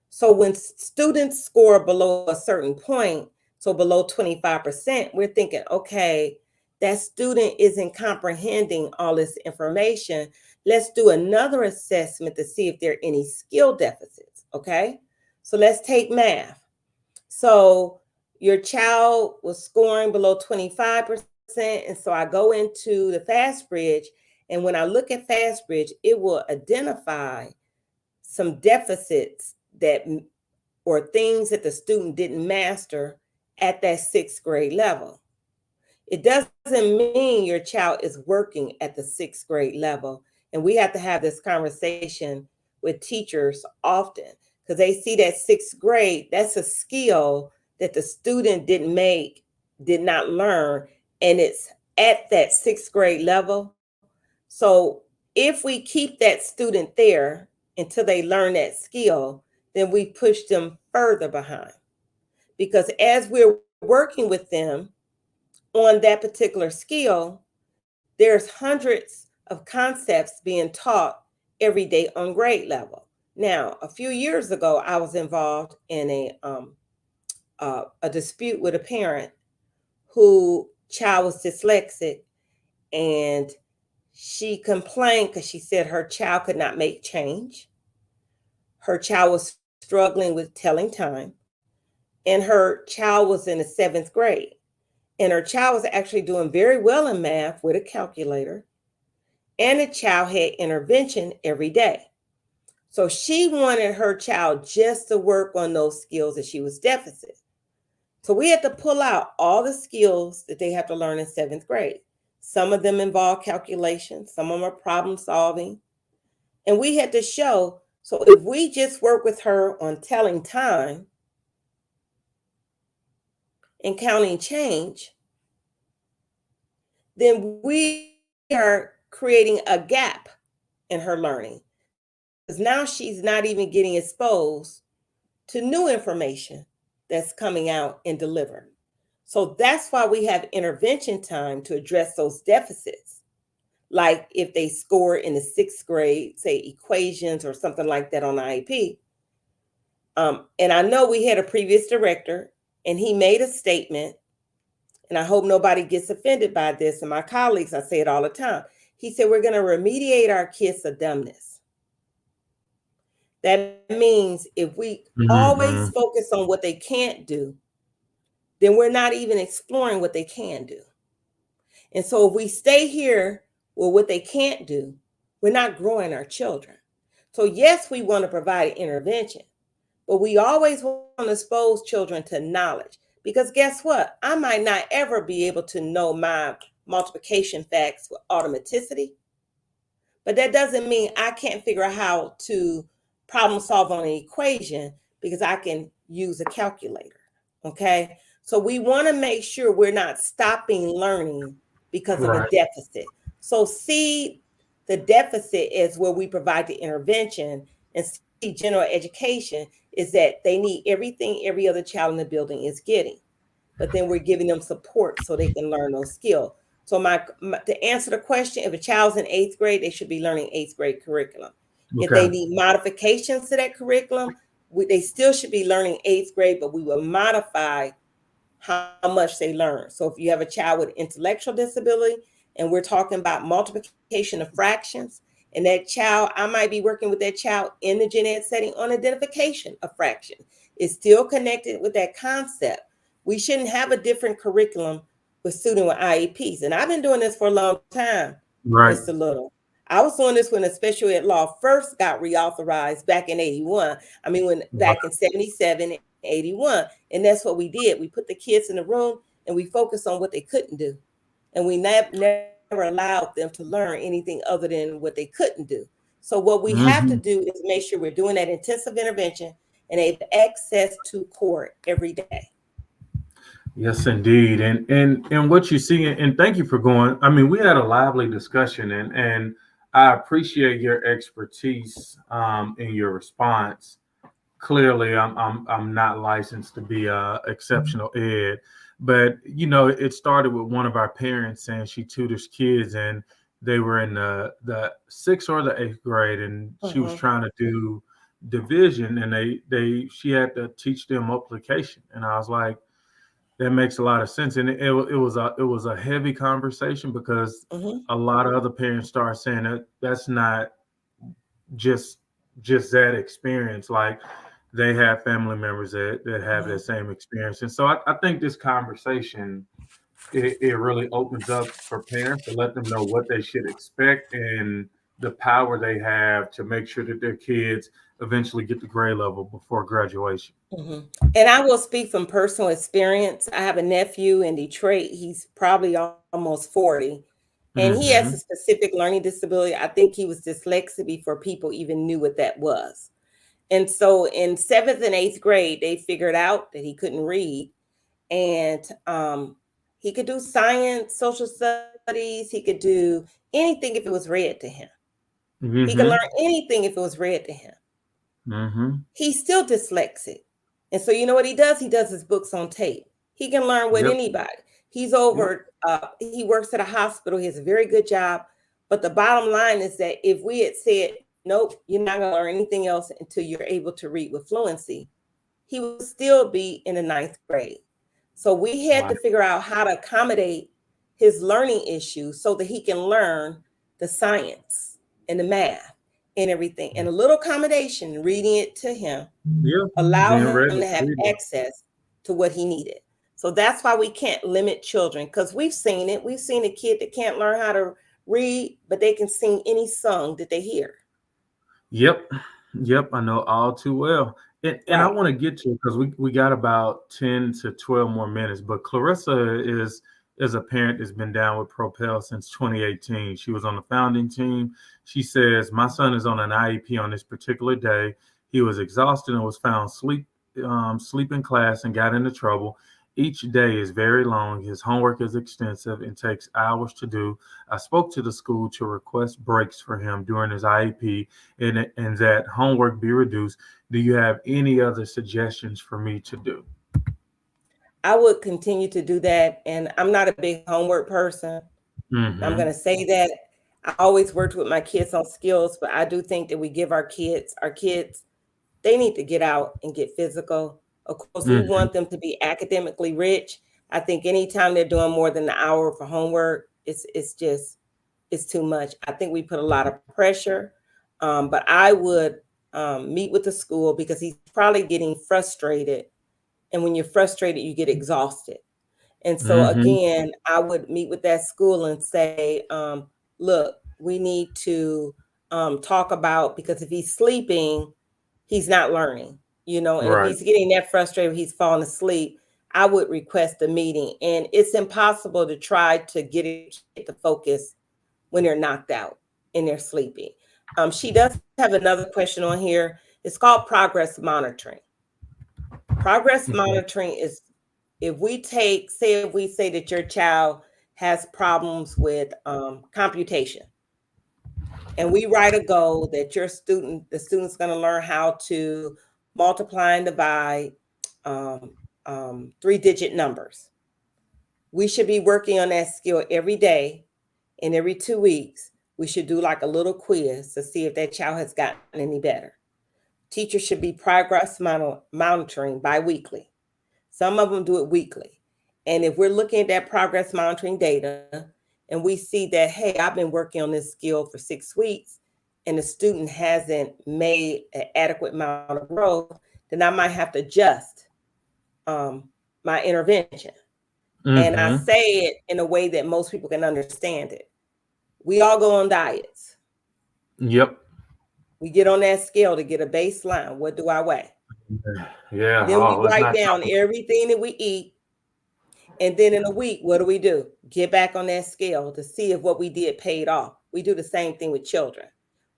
So when students score below a certain point, so below 25%, we're thinking, okay, that student isn't comprehending all this information. Let's do another assessment to see if there are any skill deficits. Okay. So let's take math. So your child was scoring below 25%. And so I go into the FAST Bridge. And when I look at FAST Bridge, it will identify some deficits that or things that the student didn't master at that 6th grade level. It doesn't mean your child is working at the sixth grade level. And we have to have this conversation with teachers often because they see that sixth grade, that's a skill that the student did not learn, and it's at that sixth grade level. So if we keep that student there until they learn that skill, then we push them further behind. Because as we're working with them on that particular skill, there's hundreds of concepts being taught every day on grade level. Now, a few years ago, I was involved in a dispute with a parent who child was dyslexic, and she complained because she said her child could not make change. Her child was struggling with telling time, and her child was in the seventh grade. And her child was actually doing very well in math with a calculator, and the child had intervention every day. So she wanted her child just to work on those skills that she was deficit. So we had to pull out all the skills that they have to learn in seventh grade. Some of them involve calculation, some of them are problem solving. And we had to show, so if we just work with her on telling time and counting change, then we are creating a gap in her learning. Because now she's not even getting exposed to new information that's coming out and delivered. So that's why we have intervention time to address those deficits. Like if they score in the sixth grade, say equations or something like that on IEP. And I know we had a previous director, and he made a statement, and I hope nobody gets offended by this. And my colleagues, I say it all the time. He said, we're going to remediate our kids of dumbness. That means if we always focus on what they can't do, then we're not even exploring what they can do. And so if we stay here with what they can't do, we're not growing our children. So yes, we want to provide intervention, but we always want to expose children to knowledge. Because guess what? I might not ever be able to know my multiplication facts with automaticity, but that doesn't mean I can't figure out how to problem solve on an equation because I can use a calculator. Okay. So we want to make sure we're not stopping learning because of a deficit. So see the deficit is where we provide the intervention, and see general education is that they need everything every other child in the building is getting. But then we're giving them support so they can learn those skills. So to answer the question, if a child's in eighth grade, they should be learning eighth grade curriculum. Okay. If they need modifications to that curriculum, they still should be learning eighth grade, but we will modify how much they learn. So if you have a child with intellectual disability and we're talking about multiplication of fractions, and that child, I might be working with that child in the gen ed setting on identification of fraction. It's still connected with that concept. We shouldn't have a different curriculum with student with IEPs. And I've been doing this for a long time, Mr. Little. I was doing this when the special ed law first got reauthorized back in 81. I mean, back in 77, 81. And that's what we did. We put the kids in the room and we focused on what they couldn't do. And we never allowed them to learn anything other than what they couldn't do. So what we have to do is make sure we're doing that intensive intervention and they have access to court every day. Yes, indeed. And what you see, and thank you for going. I mean, we had a lively discussion, and I appreciate your expertise in your response. Clearly, I'm not licensed to be exceptional ed, but it started with one of our parents saying she tutors kids, and they were in the sixth or the eighth grade, and she was trying to do division, and she had to teach them multiplication, and I was like, that makes a lot of sense, and it was a heavy conversation because a lot of other parents start saying that that's not just that experience. Like they have family members that have that same experience, and so I think this conversation it really opens up for parents to let them know what they should expect and the power they have to make sure that their kids eventually get the grade level before graduation. Mhm. And I will speak from personal experience. I have a nephew in Detroit. He's probably almost 40, and he has a Mm-hmm. specific learning disability. I think he was dyslexic before people even knew what that was. And so in seventh and eighth grade, they figured out that he couldn't read, and he could do science, social studies, he could do anything if it was read to him. He could learn Mm-hmm. anything if it was read to him. Mm-hmm. He's still dyslexic. And so you know what he does? He does his books on tape. He can learn with Yep. anybody. He's Yep. over, he works at a hospital. He has a very good job. But the bottom line is that if we had said, nope, you're not going to learn anything else until you're able to read with fluency, he would still be in the ninth grade. So we had Wow. to figure out how to accommodate his learning issues so that he can learn the science and the math and everything. And a little accommodation, reading it to him, Yeah. allow Being him ready to to have read it. access to what he needed. So that's why we can't limit children, because we've seen it. We've seen a kid that can't learn how to read, but they can sing any song that they hear. Yep. Yep. I know all too well. And I Right. want to get to, because we got about 10 to 12 more minutes. But Clarissa is a parent that's been down with Propel since 2018. She was on the founding team. She says, my son is on an IEP on this particular day. He was exhausted and was found sleep in class and got into trouble. Each day is very long. His homework is extensive and takes hours to do. I spoke to the school to request breaks for him during his IEP, and that homework be reduced. Do you have any other suggestions for me to do? I would continue to do that. And I'm not a big homework person. I'm going Mm-hmm. to say that. I always worked with my kids on skills, but I do think that we give our kids, they need to get out and get physical. Of course, we Mm-hmm. want them to be academically rich. I think anytime they're doing more than an hour for homework, it's too much. I think we put a lot of pressure. But I would meet with the school because he's probably getting frustrated. And when you're frustrated, you get exhausted. And so Mm-hmm. again, I would meet with that school and say, look, we need to talk about, because if he's sleeping, he's not learning, and if Right. he's getting that frustrated, he's falling asleep, I would request a meeting. And it's impossible to try to get a kid to focus when they're knocked out and they're sleeping. She does have another question on here. It's called progress monitoring. Progress Okay. monitoring is, if we say that your child has problems with computation, and we write a goal that the student's going to learn how to multiply and divide um, 3-digit numbers. We should be working on that skill every day, and every 2 weeks, we should do like a little quiz to see if that child has gotten any better. Teachers should be progress monitoring bi-weekly. Some of them do it weekly. And if we're looking at that progress monitoring data and we see that, hey, I've been working on this skill for 6 weeks and the student hasn't made an adequate amount of growth, then I might have to adjust um, my intervention. And I Mm-hmm. say it in a way that most people can understand it. We all go on diets. Yep. We get on that scale to get a baseline. What do I weigh? Yeah. Then we Oh, let's write not talk down about. everything that we eat. And then in a week, what do? Get back on that scale to see if what we did paid off. We do the same thing with children.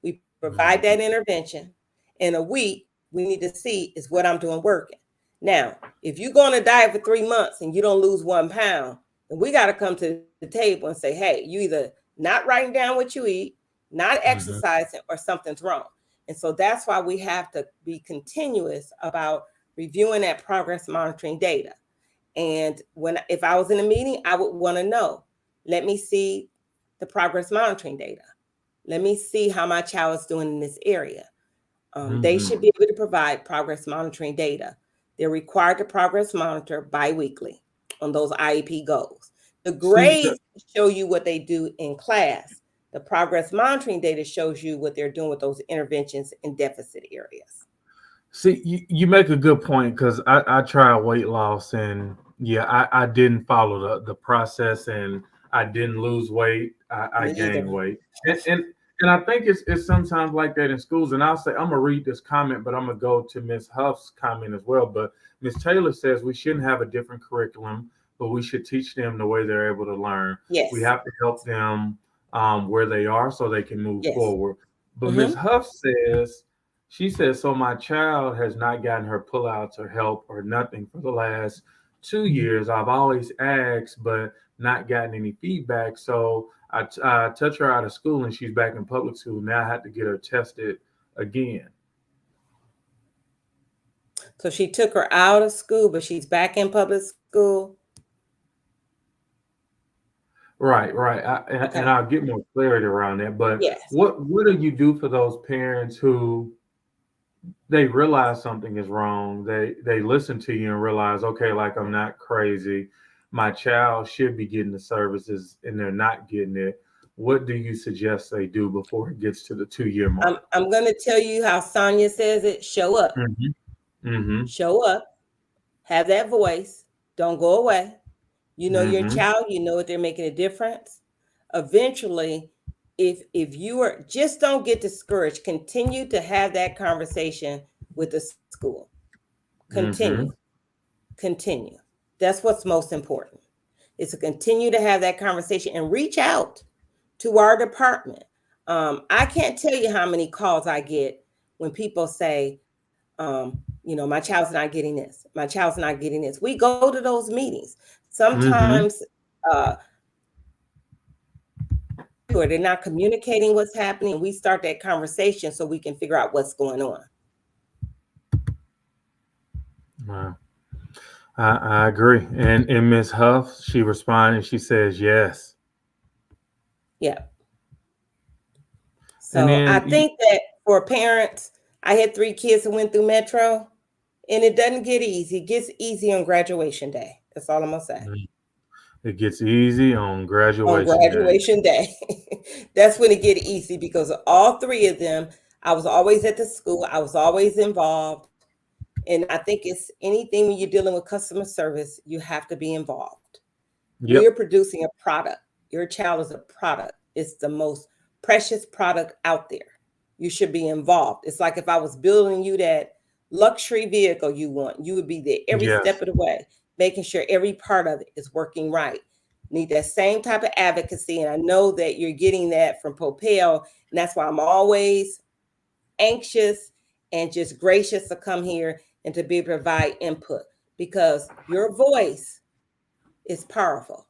We provide that Mhm. intervention. In a week, we need to see is what I'm doing working. Now, if you go on a diet for 3 months and you don't lose 1 pound, then we got to come to the table and say, hey, you either not writing down what you eat, not Mhm. exercising, or something's wrong. And so that's why we have to be continuous about reviewing that progress monitoring data. And if I was in a meeting, I would want to know, let me see the progress monitoring data. Let me see how my child is doing in this area. They Mhm. should be able to provide progress monitoring data. They're required to progress monitor biweekly on those IEP goals. The See, grades show you what they do in class. The progress monitoring data shows you what they're doing with those interventions in deficit areas. you make a good point, because I tried weight loss, and yeah, I didn't follow the process, and I didn't lose weight. I Me gained either. weight, and And I think it's sometimes like that in schools. And I'll say I'm gonna read this comment, but I'm gonna go to Miss Huff's comment as well. But Miss Taylor says we shouldn't have a different curriculum, but we should teach them the way they're able to learn. We Yes. have to help them where they are so they can move Yes. forward. But Miss Mm-hmm. Huff says she says so my child has not gotten her pullouts or help or nothing for the last 2 years. I've always asked, but not gotten any feedback. So I touch her out of school and she's back in public school. Now I have to get her tested again. So she took her out of school, but she's back in public school. Right, right. And Okay. I'll get more clarity around that. But Yes. what do you do for those parents who they realize something is wrong? They listen to you and realize, okay, like I'm not crazy. My child should be getting the services and they're not getting it. What do you suggest they do before it gets to the 2 year mark? I'm going to tell you how Sonya says it. Show up. Mm-hmm. Mm-hmm. Show up. Have that voice. Don't go away. You know your Mm-hmm. child. You know what they're making a difference. Eventually, if you are just don't get discouraged, continue to have that conversation with the school. Mm-hmm. Continue. Continue. That's what's most important. Is to continue to have that conversation and reach out to our department. I can't tell you how many calls I get when people say, my child's not getting this. My child's not getting this. We go to those meetings. Mm-hmm. Sometimes or they're not communicating what's happening. We start that conversation so we can figure out what's going on. Wow. I agree. And Miss Huff, she responded, she says yes. Yeah. And So I then think that for parents, I had 3 kids that went through Metro, and it doesn't get easy. It gets easy on graduation day. That's all I'm gonna say. it gets easy on On graduation day. graduation day, that's when it get easy because of all 3 of them. I was always at the school. I was always involved. And I think it's anything when you're dealing with customer service, you have to be involved. We're Yep. producing a product. Your child is a product. It's the most precious product out there. You should be involved. It's like if I was building you that luxury vehicle you want, you would be there every Yes. step of the way, making sure every part of it is working right. Need that same type of advocacy. And I know that you're getting that from Propel. And that's why I'm always anxious and just gracious to come here and to be able to provide input because your voice is powerful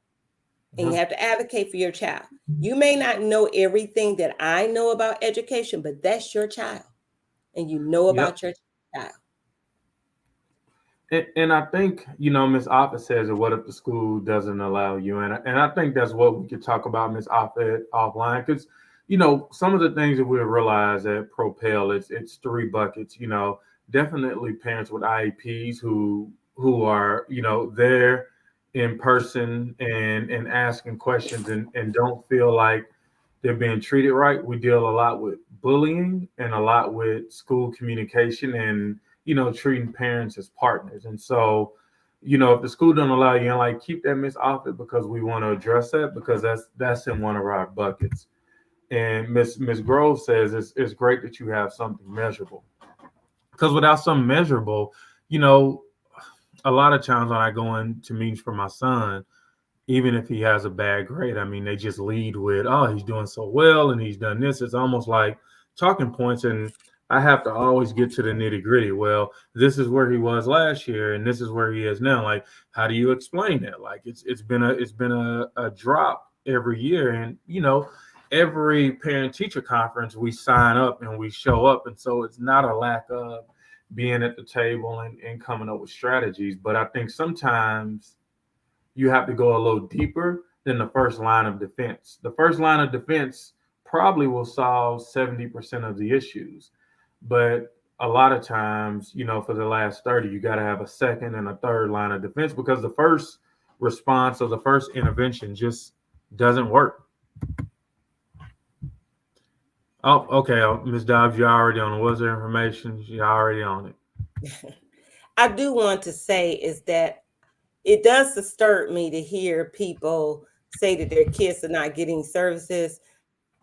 and you have to advocate for your child. You may not know everything that I know about education, but that's your child and you know Yep. about your child. And I think, Miss Offa says, what if the school doesn't allow you? And I think that's what we could talk about, Miss Offa, offline. Because, some of the things that we realize at Propel, it's 3 buckets, definitely parents with IEPs who are, there in person and asking questions and don't feel like they're being treated right. We deal a lot with bullying and a lot with school communication and treating parents as partners. And so, if the school don't allow you, like keep that Miss off it because we want to address that because that's in one of our buckets. And Miss Grove says it's great that you have something measurable because without something measurable, you know, a lot of times when I go into meetings for my son, even if he has a bad grade, I mean, they just lead with, oh, he's doing so well and he's done this. It's almost like talking points. And I have to always get to the nitty gritty. Well, this is where he was last year and this is where he is now. Like, how do you explain that? Like it's been a drop every year. And, every parent teacher conference, we sign up and we show up. And so it's not a lack of being at the table and coming up with strategies. But I think sometimes you have to go a little deeper than the first line of defense. The first line of defense probably will solve 70% of the issues. But a lot of times, for the last 30, you got to have a second and a third line of defense because the first response or the first intervention just doesn't work. Oh, okay. Ms. Dobbs, you're already on it. What's the information? You're already on it. I do want to say is that it does disturb me to hear people say that their kids are not getting services.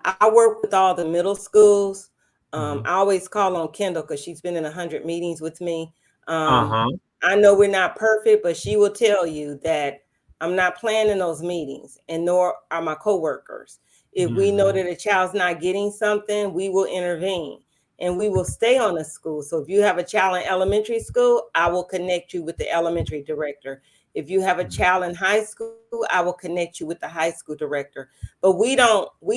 I work with all the middle schools. Mhm. I always call on Kendall because she's been in 100 meetings with me. Uh-huh. I know we're not perfect, but she will tell you that I'm not planning those meetings, and nor are my coworkers. If we know Mhm. that a child's not getting something, we will intervene and we will stay on the school. So if you have a child in elementary school, I will connect you with the elementary director. If you have a Mhm. child in high school, I will connect you with the high school director. But we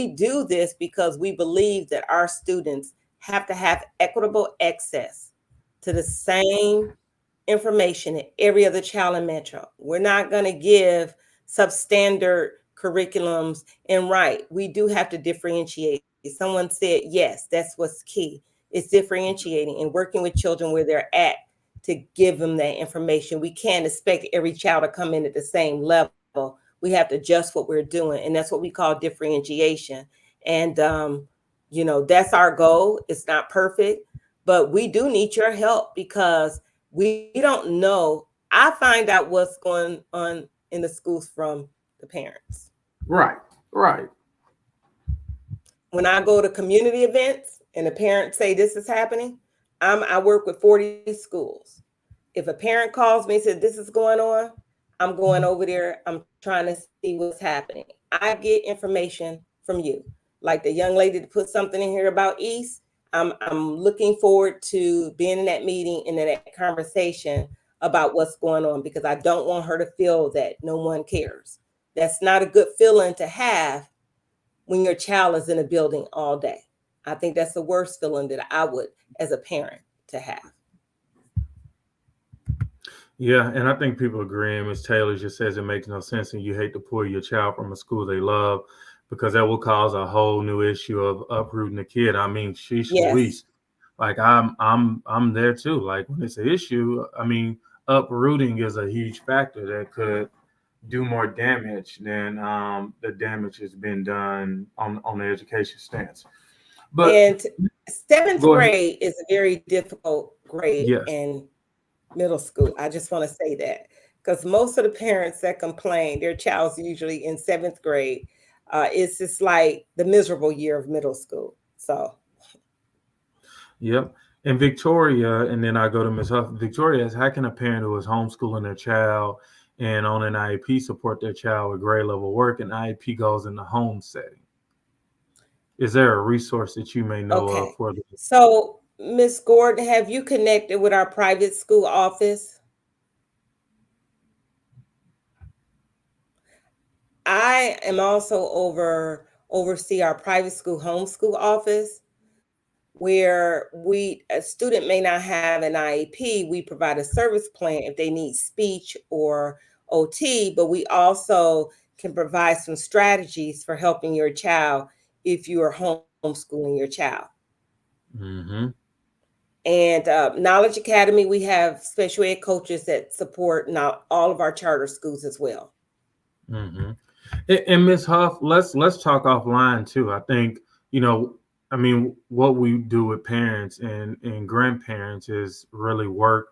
do this because we believe that our students have to have equitable access to the same information at every other child in Metro. We're not going to give substandard curriculums. And right, we do have to differentiate. Someone said, yes, that's what's key. It's differentiating and working with children where they're at to give them that information. We can't expect every child to come in at the same level. We have to adjust what we're doing. And that's what we call differentiation. And, that's our goal. It's not perfect, but we do need your help because we don't know. I find out what's going on in the schools from the parents. Right. Right. When I go to community events and the parents say this is happening, I work with 40 schools. If a parent calls me and says this is going on, I'm going over there. I'm trying to see what's happening. I get information from you. Like the young lady that put something in here about East. I'm looking forward to being in that meeting and in that conversation about what's going on because I don't want her to feel that no one cares. That's not a good feeling to have when your child is in a building all day. I think that's the worst feeling that I would, as a parent, to have. Yeah, and I think people agree. And Ms. Taylor just says it makes no sense, and you hate to pull your child from a school they love because that will cause a whole new issue of uprooting the kid. I mean, sheesh Yes. Louise. Like I'm there too. Like when it's an issue, I mean, uprooting is a huge factor that could do more damage than the damage has been done on the education stance. But And seventh go ahead. grade is a very difficult grade Yes. in middle school. I just want to say that because most of the parents that complain, their child's usually in seventh grade. It's just like the miserable year of middle school. So, Yep. And Victoria, and then I go to Ms. Huff. Victoria asks, how can a parent who is homeschooling their child and on an IEP support their child with grade level work and IEP goes in the home setting? Is there a resource that you may know of okay. for the So, Miss Gordon, have you connected with our private school office? I am also oversee our private school homeschool office where a student may not have an IEP, we provide a service plan if they need speech or OT, but we also can provide some strategies for helping your child if you are homeschooling your child. Mm-hmm. And Knowledge Academy, we have special ed coaches that support now all of our charter schools as well. Mm-hmm. And Ms. Huff, let's talk offline too. I think, you know, I mean, what we do with parents and grandparents is really work,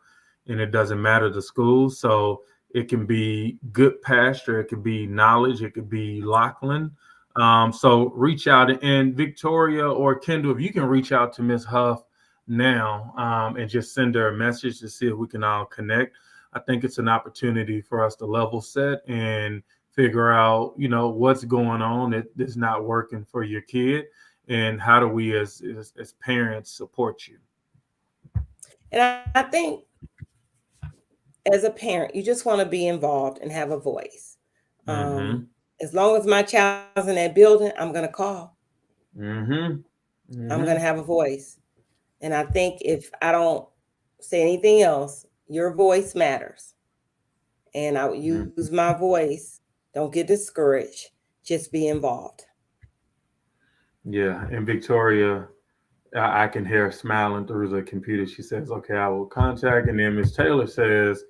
and it doesn't matter the school. So it can be good pasture, it could be knowledge, it could be Lachlan. So reach out, and Victoria or Kendall, if you can reach out to Ms. Huff now, and just send her a message to see if we can all connect. I think it's an opportunity for us to level set and figure out, you know, what's going on that is not working for your kid, and how do we as parents support you. And I think as a parent, you just want to be involved and have a voice. Mm-hmm. As long as my child's in that building, I'm going to call. Mm-hmm. I'm going Mm-hmm. to have a voice. And I think if I don't say anything else, your voice matters. And I would use Mm-hmm. my voice. Don't get discouraged. Just be involved. Yeah, and Victoria, I can hear her smiling through the computer. She says, okay, I will contact. And then Miss Taylor says,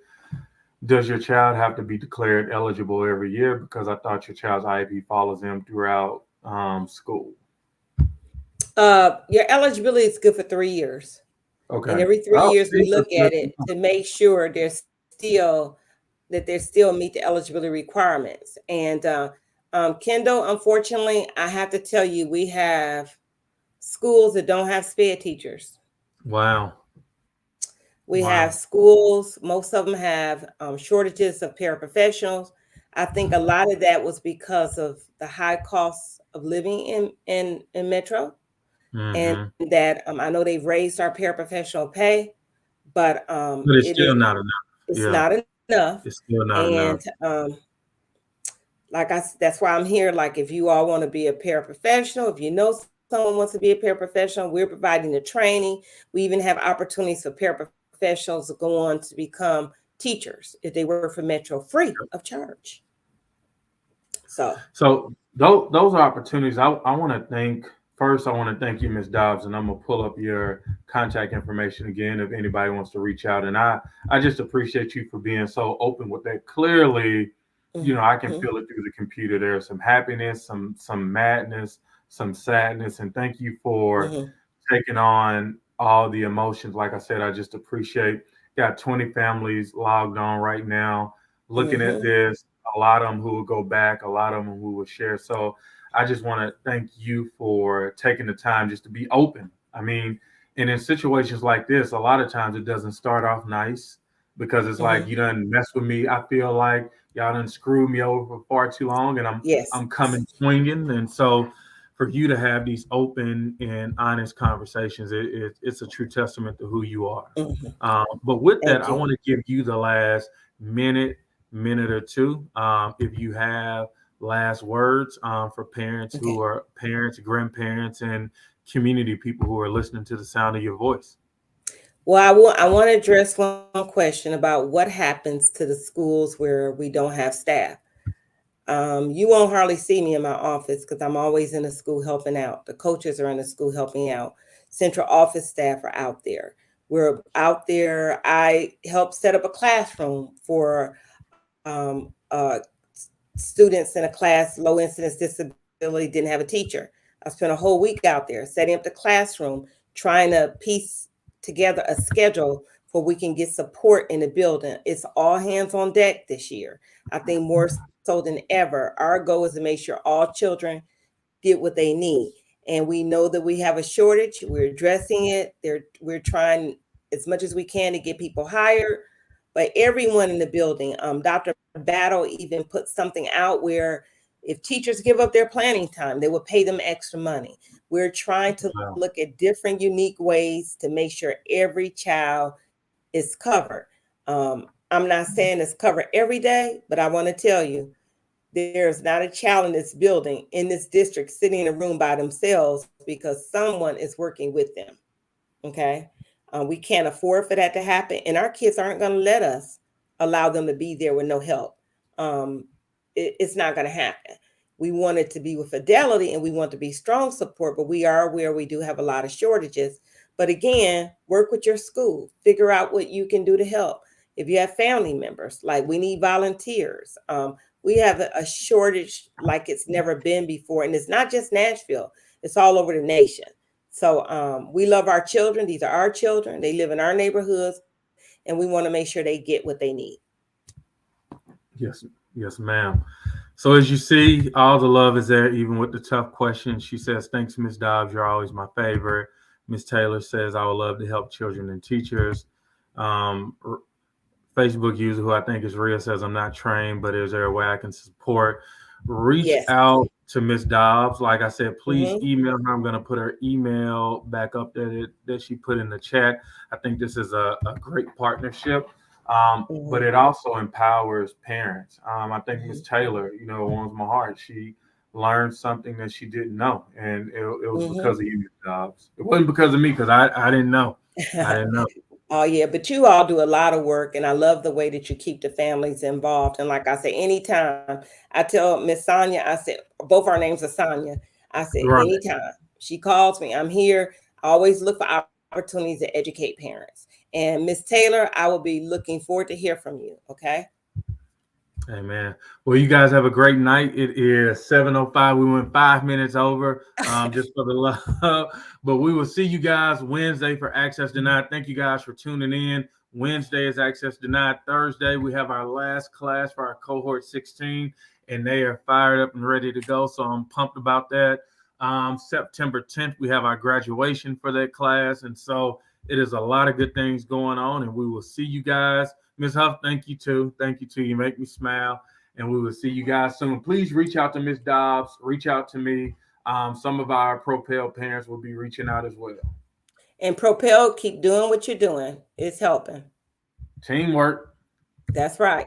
does your child have to be declared eligible every year? Because I thought your child's IEP follows them throughout school. Your eligibility is good for 3 years. And Okay. every three Oh, years, we see, look that's at good. it to make sure they still meet the eligibility requirements. And Kendall, unfortunately, I have to tell you, we have schools that don't have SPED teachers. Wow. We Wow. have schools, most of them have shortages of paraprofessionals. I think a lot of that was because of the high costs of living in Metro. And that I know they've raised our paraprofessional pay, but it's still not enough. It's not enough. It's still not enough. That's why I'm here. Like, if you all want to be a paraprofessional, if you know someone wants to be a paraprofessional, we're providing the training. We even have opportunities for paraprofessionals to go on to become teachers if they work for Metro, free of charge. So those are opportunities. I want to thank first. I want to thank you, Ms. Dobbs, and I'm gonna pull up your contact information again if anybody wants to reach out. And I just appreciate you for being so open with that. Clearly, I can feel it through the computer. There's some happiness, some madness, some sadness, and thank you for taking on all the emotions. Like I said, I just appreciate. Got 20 families logged on right now, looking at this. A lot of them who will go back, a lot of them who will share. So I just want to thank you for taking the time just to be open. I mean, and in situations like this, a lot of times it doesn't start off nice because it's like you done mess with me. I feel like y'all done screwed me over for far too long, and I'm coming swinging. And so for you to have these open and honest conversations, it's a true testament to who you are. But with that, I want to give you the last minute or two, if you have last words for parents who are parents, grandparents, and community people who are listening to the sound of your voice. Well, I want to address one question about what happens to the schools where we don't have staff. You won't hardly see me in my office because I'm always in the school helping out. The coaches are in the school helping out. Central office staff are out there. We're out there. I helped set up a classroom for students in a class, low incidence disability, didn't have a teacher. I spent a whole week out there setting up the classroom, trying to piece together a schedule for we can get support in the building. It's all hands on deck this year. I think more so than ever, our goal is to make sure all children get what they need. And we know that we have a shortage. We're addressing it. We're trying as much as we can to get people hired. But everyone in the building, Dr. Battle even put something out where if teachers give up their planning time, they will pay them extra money. We're trying to look at different unique ways to make sure every child is covered. I'm not saying it's covered every day, but I want to tell you, there's not a child in this building, in this district, sitting in a room by themselves because someone is working with them. Okay. We can't afford for that to happen. And our kids aren't going to let us allow them to be there with no help. It's not going to happen. We want it to be with fidelity and we want to be strong support, but we are aware we do have a lot of shortages. But again, work with your school, figure out what you can do to help. If you have family members, like we need volunteers. We have a shortage like it's never been before. And it's not just Nashville, it's all over the nation. So we love our children. These are our children. They live in our neighborhoods, and we want to make sure they get what they need. Yes, ma'am. So as you see, all the love is there, even with the tough questions. She says, thanks, Ms. Dobbs. You're always my favorite. Ms. Taylor says, I would love to help children and teachers. Facebook user who I think is real says, I'm not trained, but is there a way I can support? Reach out to Ms. Dobbs. Like I said, please email her. I'm going to put her email back up there that she put in the chat. I think this is a great partnership. But it also empowers parents. I think Ms. Taylor, warms my heart. She learned something that she didn't know, and it was because of you, Ms. Dobbs. It wasn't because of me, because I didn't know. I didn't know. Oh, yeah, but you all do a lot of work, and I love the way that you keep the families involved. And like I say, anytime I tell Miss Sonya, I said, both our names are Sonya. I said, anytime she calls me, I'm here. I always look for opportunities to educate parents. And Miss Taylor, I will be looking forward to hear from you. Okay. Amen. Well, you guys have a great night. It is 7:05. We went 5 minutes over, just for the love. But we will see you guys Wednesday for Access Denied. Thank you guys for tuning in. Wednesday is Access Denied. Thursday, we have our last class for our cohort 16. and they are fired up and ready to go. So I'm pumped about that. September 10th, we have our graduation for that class. And so it is a lot of good things going on, and we will see you guys. Ms. Huff, thank you too. Thank you too. You make me smile, and we will see you guys soon. Please reach out to Ms. Dobbs. Reach out to me. Some of our Propel parents will be reaching out as well. And Propel, keep doing what you're doing. It's helping. Teamwork. That's right.